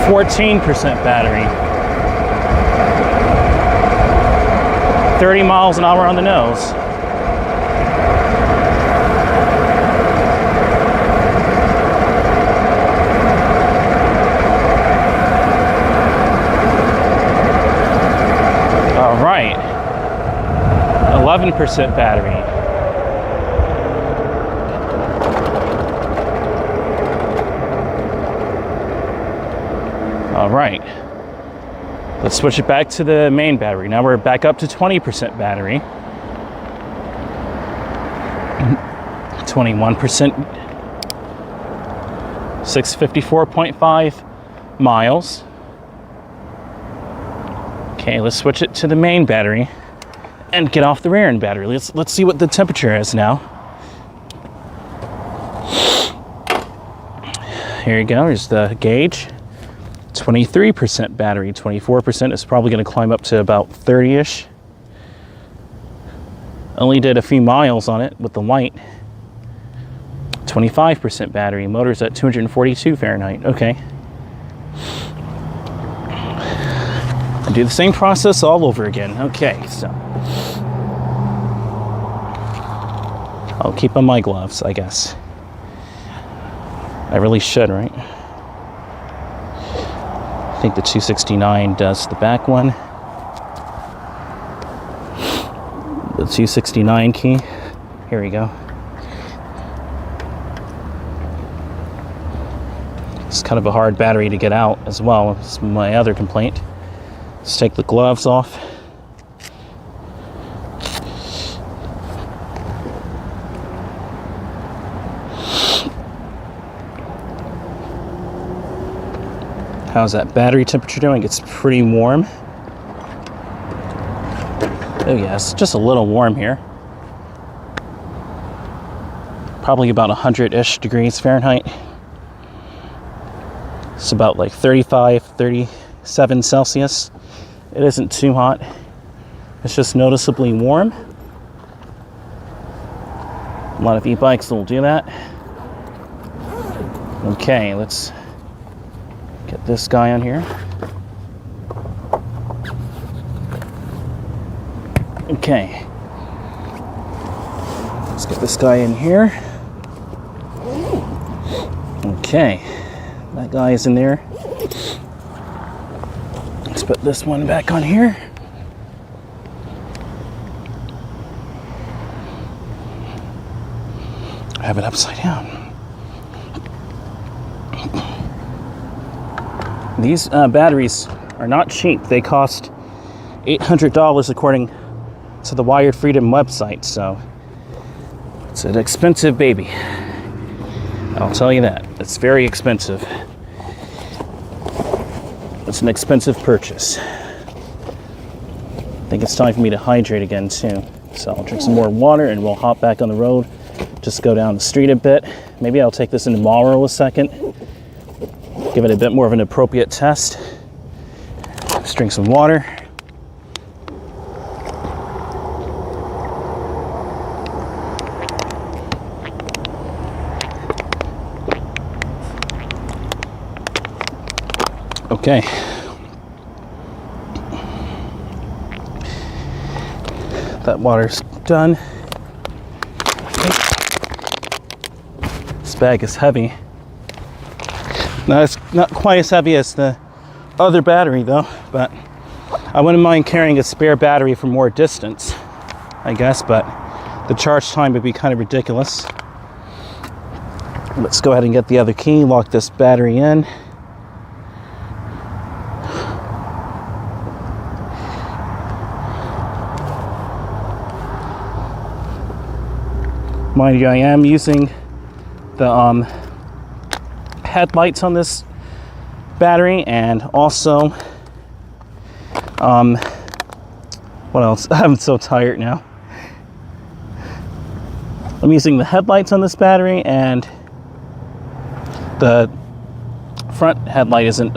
.14% battery. 30 miles an hour on the nose. All right, 11% battery. All right, let's switch it back to the main battery. Now we're back up to 20% battery. 21%, 654.5 miles. Okay, let's switch it to the main battery and get off the rear end battery. Let's see what the temperature is now. Here you go, here's the gauge. 23% battery, 24% is probably gonna climb up to about 30-ish. Only did a few miles on it with the light. 25% battery, motor's at 242 Fahrenheit, okay. Do the same process all over again. Okay, so I'll keep on my gloves, I guess. I really should, right? I think the 269 does the back one. The 269 key. Here we go. Let's kind of a hard battery to get out as well. That's my other complaint. Let's take the gloves off. How's that battery temperature doing? It's pretty warm. Oh yeah, it's just a little warm here. Probably about 100-ish degrees Fahrenheit. It's about like 35, 37 Celsius. It isn't too hot. It's just noticeably warm. A lot of e-bikes will do that. Okay, let's get this guy on here. Okay. Let's get this guy in here. Okay. That guy is in there. Let's put this one back on here. I have it upside down. These batteries are not cheap. They cost $800 according to the Wired Freedom website, so it's an expensive baby. I'll tell you that. It's very expensive. It's an expensive purchase. I think it's time for me to hydrate again too. So I'll drink some more water and we'll hop back on the road. Just go down the street a bit. Maybe I'll take this into Marlboro a second. Give it a bit more of an appropriate test. Let's drink some water. Okay. That water's done. This bag is heavy. Now it's not quite as heavy as the other battery though, but I wouldn't mind carrying a spare battery for more distance, I guess, but the charge time would be kind of ridiculous. Let's go ahead and get the other key, lock this battery in. Mind you, I am using the headlights on this battery, and also what else? I'm so tired now. I'm using the headlights on this battery, and the front headlight isn't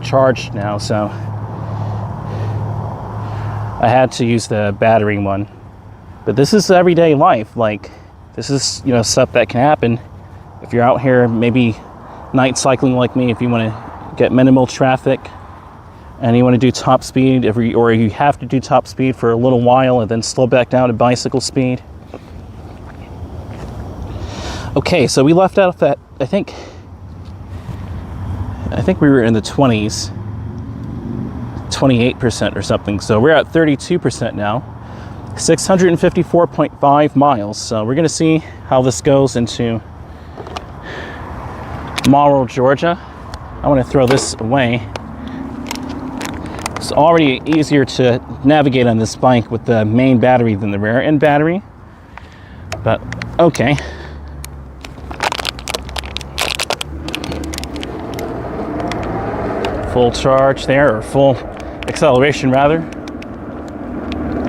charged now, so I had to use the battery one. But this is everyday life. Like, this is, you know, stuff that can happen if you're out here maybe night cycling like me, if you want to get minimal traffic and you want to do top speed, or you have to do top speed for a little while and then slow back down to bicycle speed. Okay, so we left out that, I think we were in the 20s, 28% or something. So we're at 32% now. 654.5 miles. So we're going to see how this goes into Marlboro, Georgia. I want to throw this away. It's already easier to navigate on this bike with the main battery than the rear end battery. But okay. Full charge there, or full acceleration rather.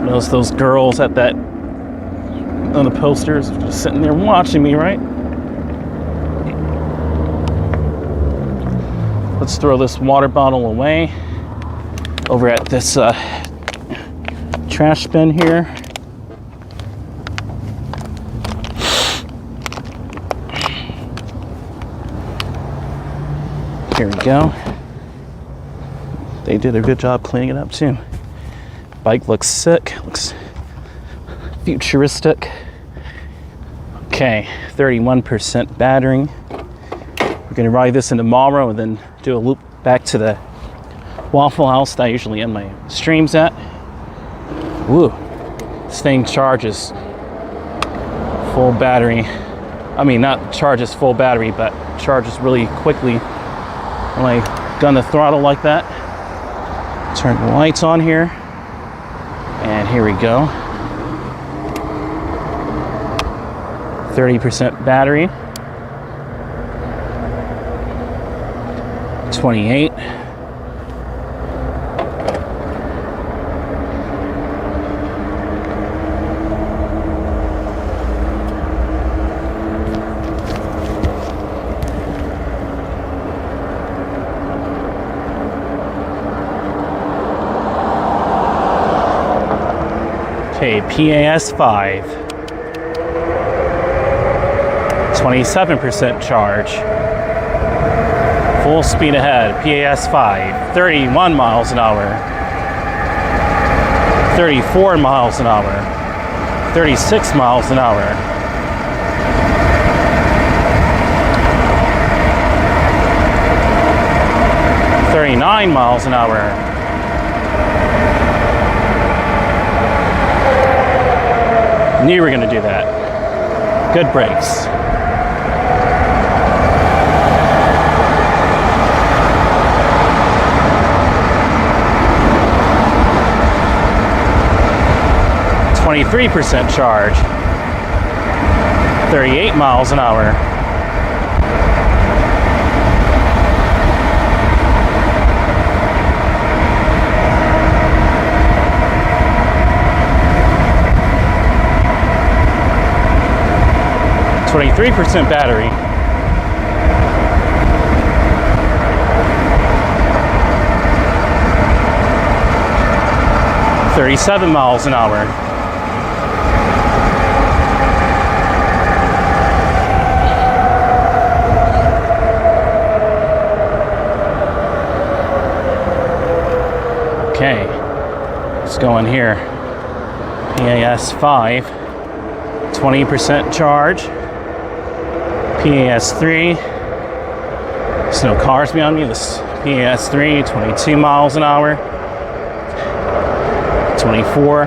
Notice those girls at that, on the posters, just sitting there watching me, right? Let's throw this water bottle away over at this trash bin here. Here we go. They did a good job cleaning it up too. Bike looks sick, looks futuristic. Okay, 31% battery. We're gonna ride this into Marlboro and then do a loop back to the Waffle House that I usually end my streams at. Woo, this thing charges full battery. I mean, not charges full battery, but charges really quickly when I gun the throttle like that. Turn the lights on here. And here we go. 30% battery. 28. Okay, PAS 5. 27% charge. Full speed ahead, PAS 5. 31 miles an hour. 34 miles an hour. 36 miles an hour. 39 miles an hour. Knew you were going to do that. Good brakes. %, charge. 38 miles an hour. %, battery. 37 miles an hour. Okay, let's go in here. PAS 5, 20% charge. PAS 3, there's no cars behind me. This PAS 3, 22 miles an hour. 24.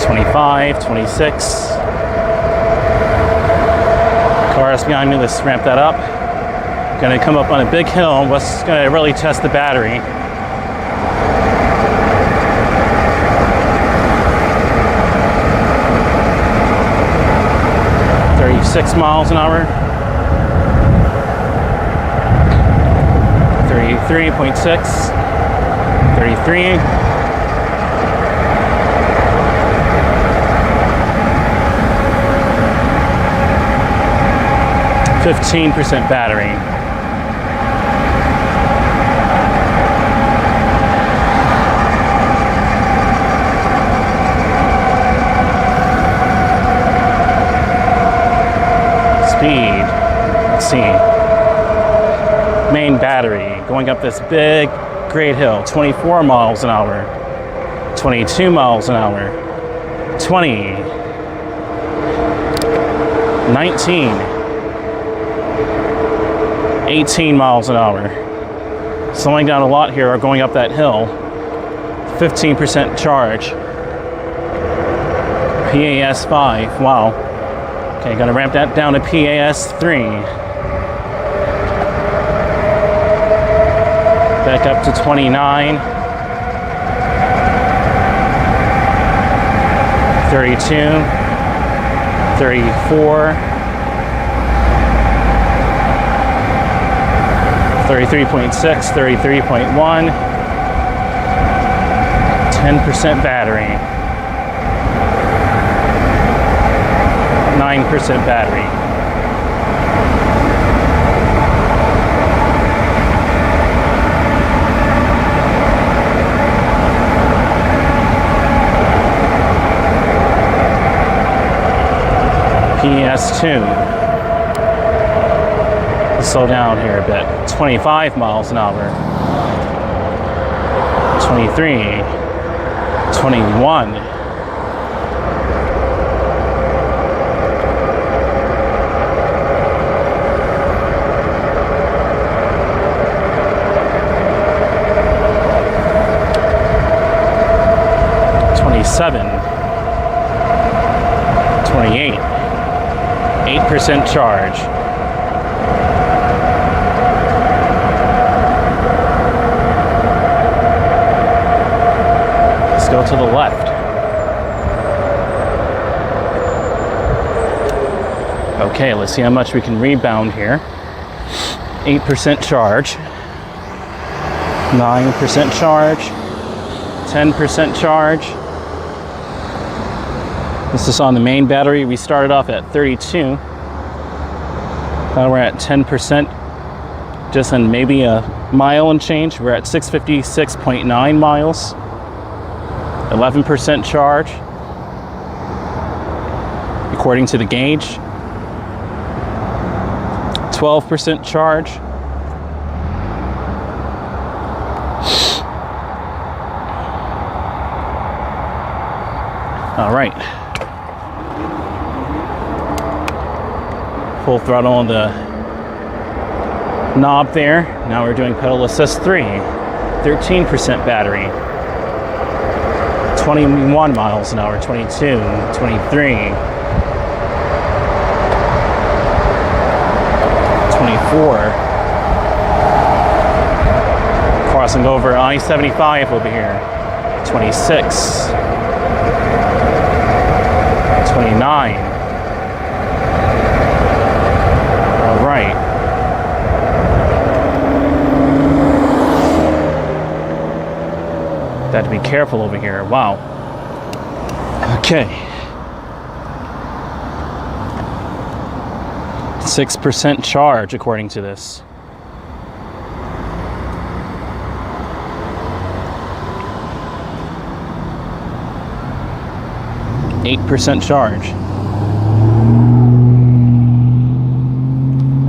25, 26. Cars behind me, let's ramp that up. Gonna come up on a big hill. What's gonna really test the battery. .6 miles an hour. 33.6. 33. 15% battery. Speed. Let's see. Main battery going up this big, great hill. 24 miles an hour. 22 miles an hour. 20. 19. 18 miles an hour. Slowing down a lot here or going up that hill. 15% charge. PAS 5. Wow. Okay, gonna ramp that down to PAS 3. Back up to 29. 32. 34. 33.6, 33.1. 10% battery. 9% battery. PS2. Let's slow down here a bit. 25 miles an hour. 23. 21. 27, 28, 8% charge. Let's go to the left. Okay, let's see how much we can rebound here. 8% charge. 9% charge. 10% charge. This is on the main battery. We started off at 32. Now we're at 10%, just in maybe a mile and change. We're at 656.9 miles. 11% charge, according to the gauge. 12% charge. All right. Full throttle on the knob there. Now we're doing pedal assist 3. 13% battery. 21 miles an hour, 22, 23. 24. Crossing over I-75 over here. 26. 29. All right. Got to be careful over here. Wow. Okay. 6% charge according to this. %8 charge.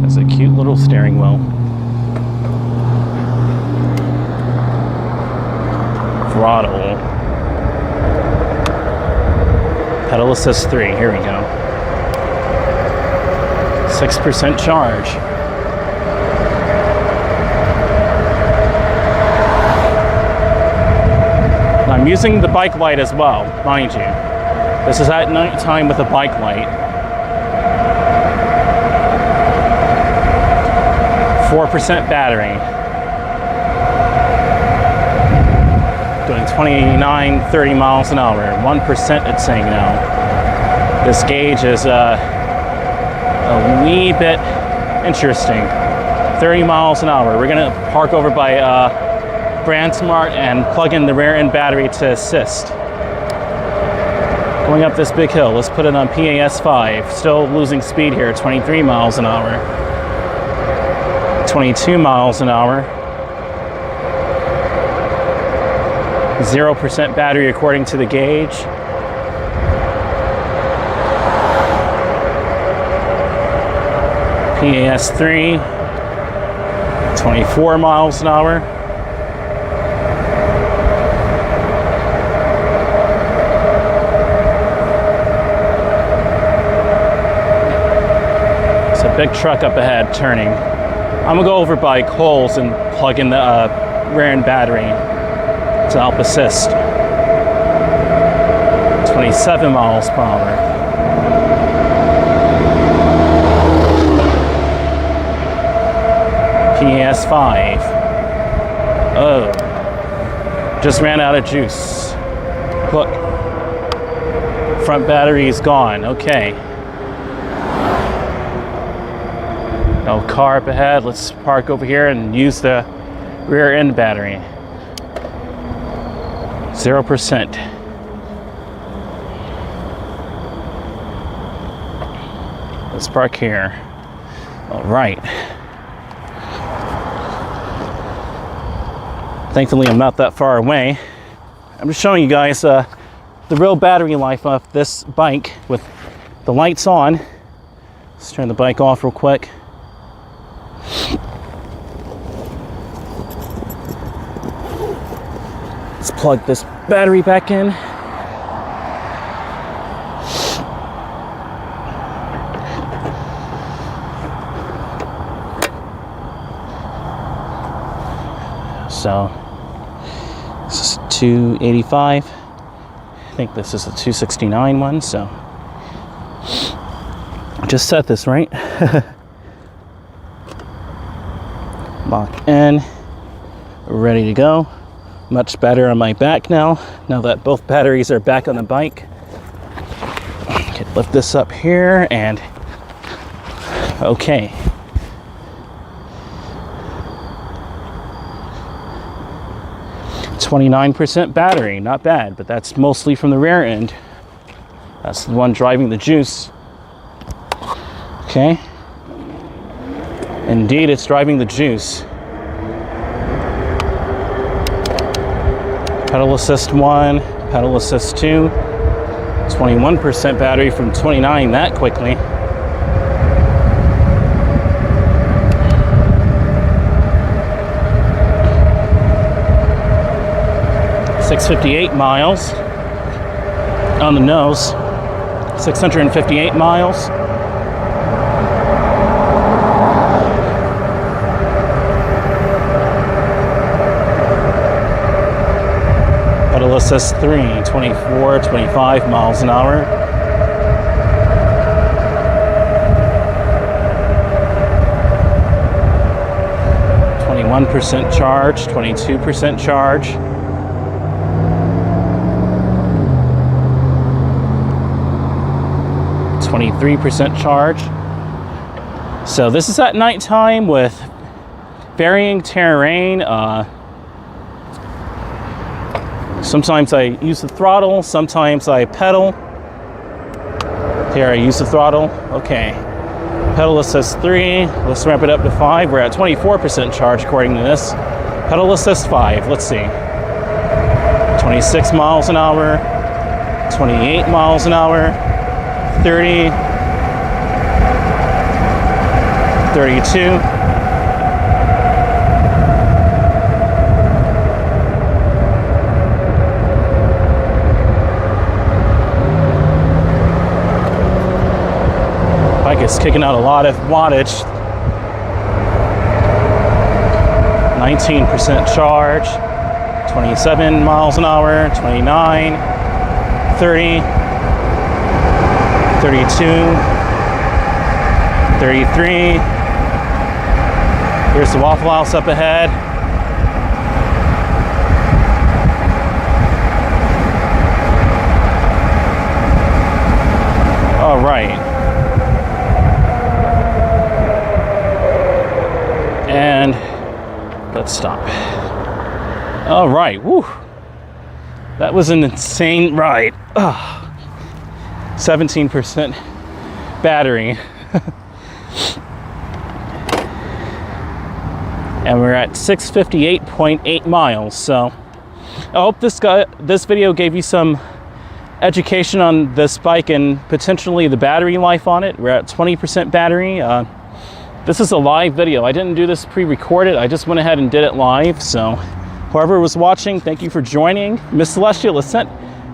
That's a cute little steering wheel. Throttle. Pedal assist 3. Here we go. 6% charge. I'm using the bike light as well, mind you. This is at night time with a bike light. 4% battery. Doing 29, 30 miles an hour. 1% it's saying now. This gauge is a wee bit interesting. 30 miles an hour. We're gonna park over by BrandSmart and plug in the rear end battery to assist. Going up this big hill, let's put it on PAS 5. Still losing speed here, 23 miles an hour. 22 miles an hour. 0% battery according to the gauge. PAS 3. 24 miles an hour. Big truck up ahead turning. I'm gonna go over by Kohl's and plug in the rear end battery to help assist. 27 miles per hour. PAS 5. Oh, just ran out of juice. Look, front battery is gone. Okay. No car up ahead. Let's park over here and use the rear end battery. 0%. Let's park here. All right. Thankfully, I'm not that far away. I'm just showing you guys the real battery life of this bike with the lights on. Let's turn the bike off real quick. Let's plug this battery back in. So this is 285. I think this is a 269 one, so Just set this right. Lock in. Ready to go. Much better on my back now that both batteries are back on the bike. Can lift this up here and okay. %, battery, not bad, but that's mostly from the rear end. That's the one driving the juice. Okay. Indeed, it's driving the juice. Pedal assist 1, pedal assist 2. 21% battery from 29 that quickly. .658 miles on the nose. 658 miles. Pedal assist 3, 24, 25 miles an hour. %, charge, 22% charge. %, charge. So this is at nighttime with varying terrain. Sometimes I use the throttle, sometimes I pedal. Here I use the throttle. Okay. Pedal assist 3. Let's ramp it up to 5. We're at 24% charge according to this. Pedal assist 5. Let's see. 26 miles an hour. 28 miles an hour. 30. 32. Bike is kicking out a lot of wattage. 19% charge. 27 miles an hour. 29. 30. 32. 33. Here's the Waffle House up ahead. All right. And let's stop. All right. Woo. That was an insane ride. 17% battery. And we're at 658.8 miles. So I hope this video gave you some education on this bike and potentially the battery life on it. We're at 20% battery. This is a live video. I didn't do this pre-recorded. I just went ahead and did it live. So whoever was watching, thank you for joining. Miss Celestial Ascent,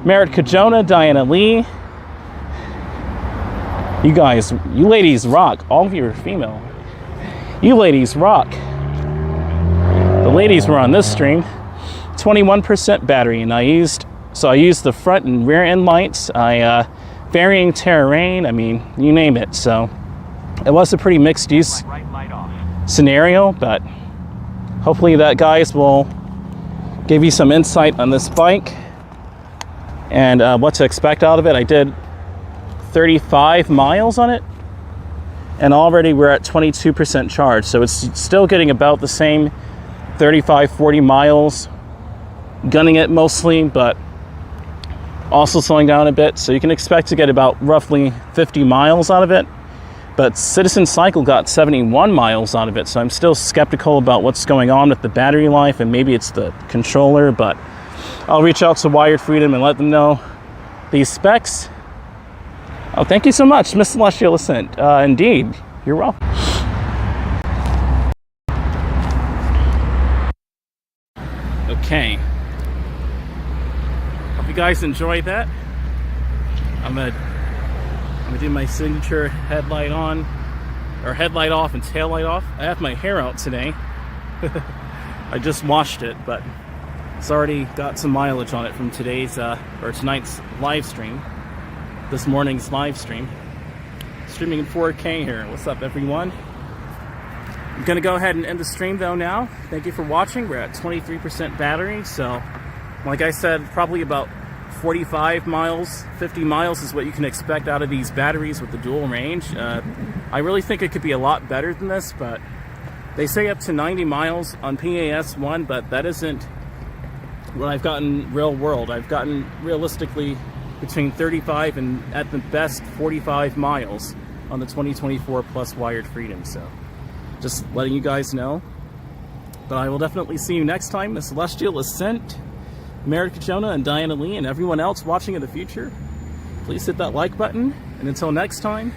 Merritt Kajona, Diana Lee. You guys, you ladies rock. All of you are female. You ladies rock. The ladies were on this stream. 21% battery, and I used the front and rear end lights. Varying terrain, I mean, you name it. So it was a pretty mixed use scenario, but hopefully that guys will give you some insight on this bike and what to expect out of it. I did 35 miles on it, and already we're at 22% charge, so it's still getting about the same 35-40 miles, gunning it mostly, but also slowing down a bit, so you can expect to get about roughly 50 miles out of it. But Citizen Cycle got 71 miles out of it, so I'm still skeptical about what's going on with the battery life, and maybe it's the controller, but I'll reach out to Wired Freedom and let them know these specs. Oh, thank you so much, Miss Celestial Ascent. Indeed, you're welcome. Okay. Hope you guys enjoyed that. I'm gonna do my signature headlight on, or headlight off and tail light off. I have my hair out today. I just washed it, but it's already got some mileage on it from today's or tonight's live stream. This morning's live stream. streaming in 4K here. What's up, everyone? I'm gonna go ahead and end the stream though now. Thank you for watching. We're at 23% battery, so like I said, probably about 45 miles, 50 miles is what you can expect out of these batteries with the dual range. I really think it could be a lot better than this, but they say up to 90 miles on PAS1, but that isn't what I've gotten real world. I've gotten realistically between 35 and at the best 45 miles on the 2024 Plus Wired Freedom. So just letting you guys know. But I will definitely see you next time. The Celestial Ascent, Merrick Jonah and Diana Lee, and everyone else watching in the future. Please hit that like button. And until next time,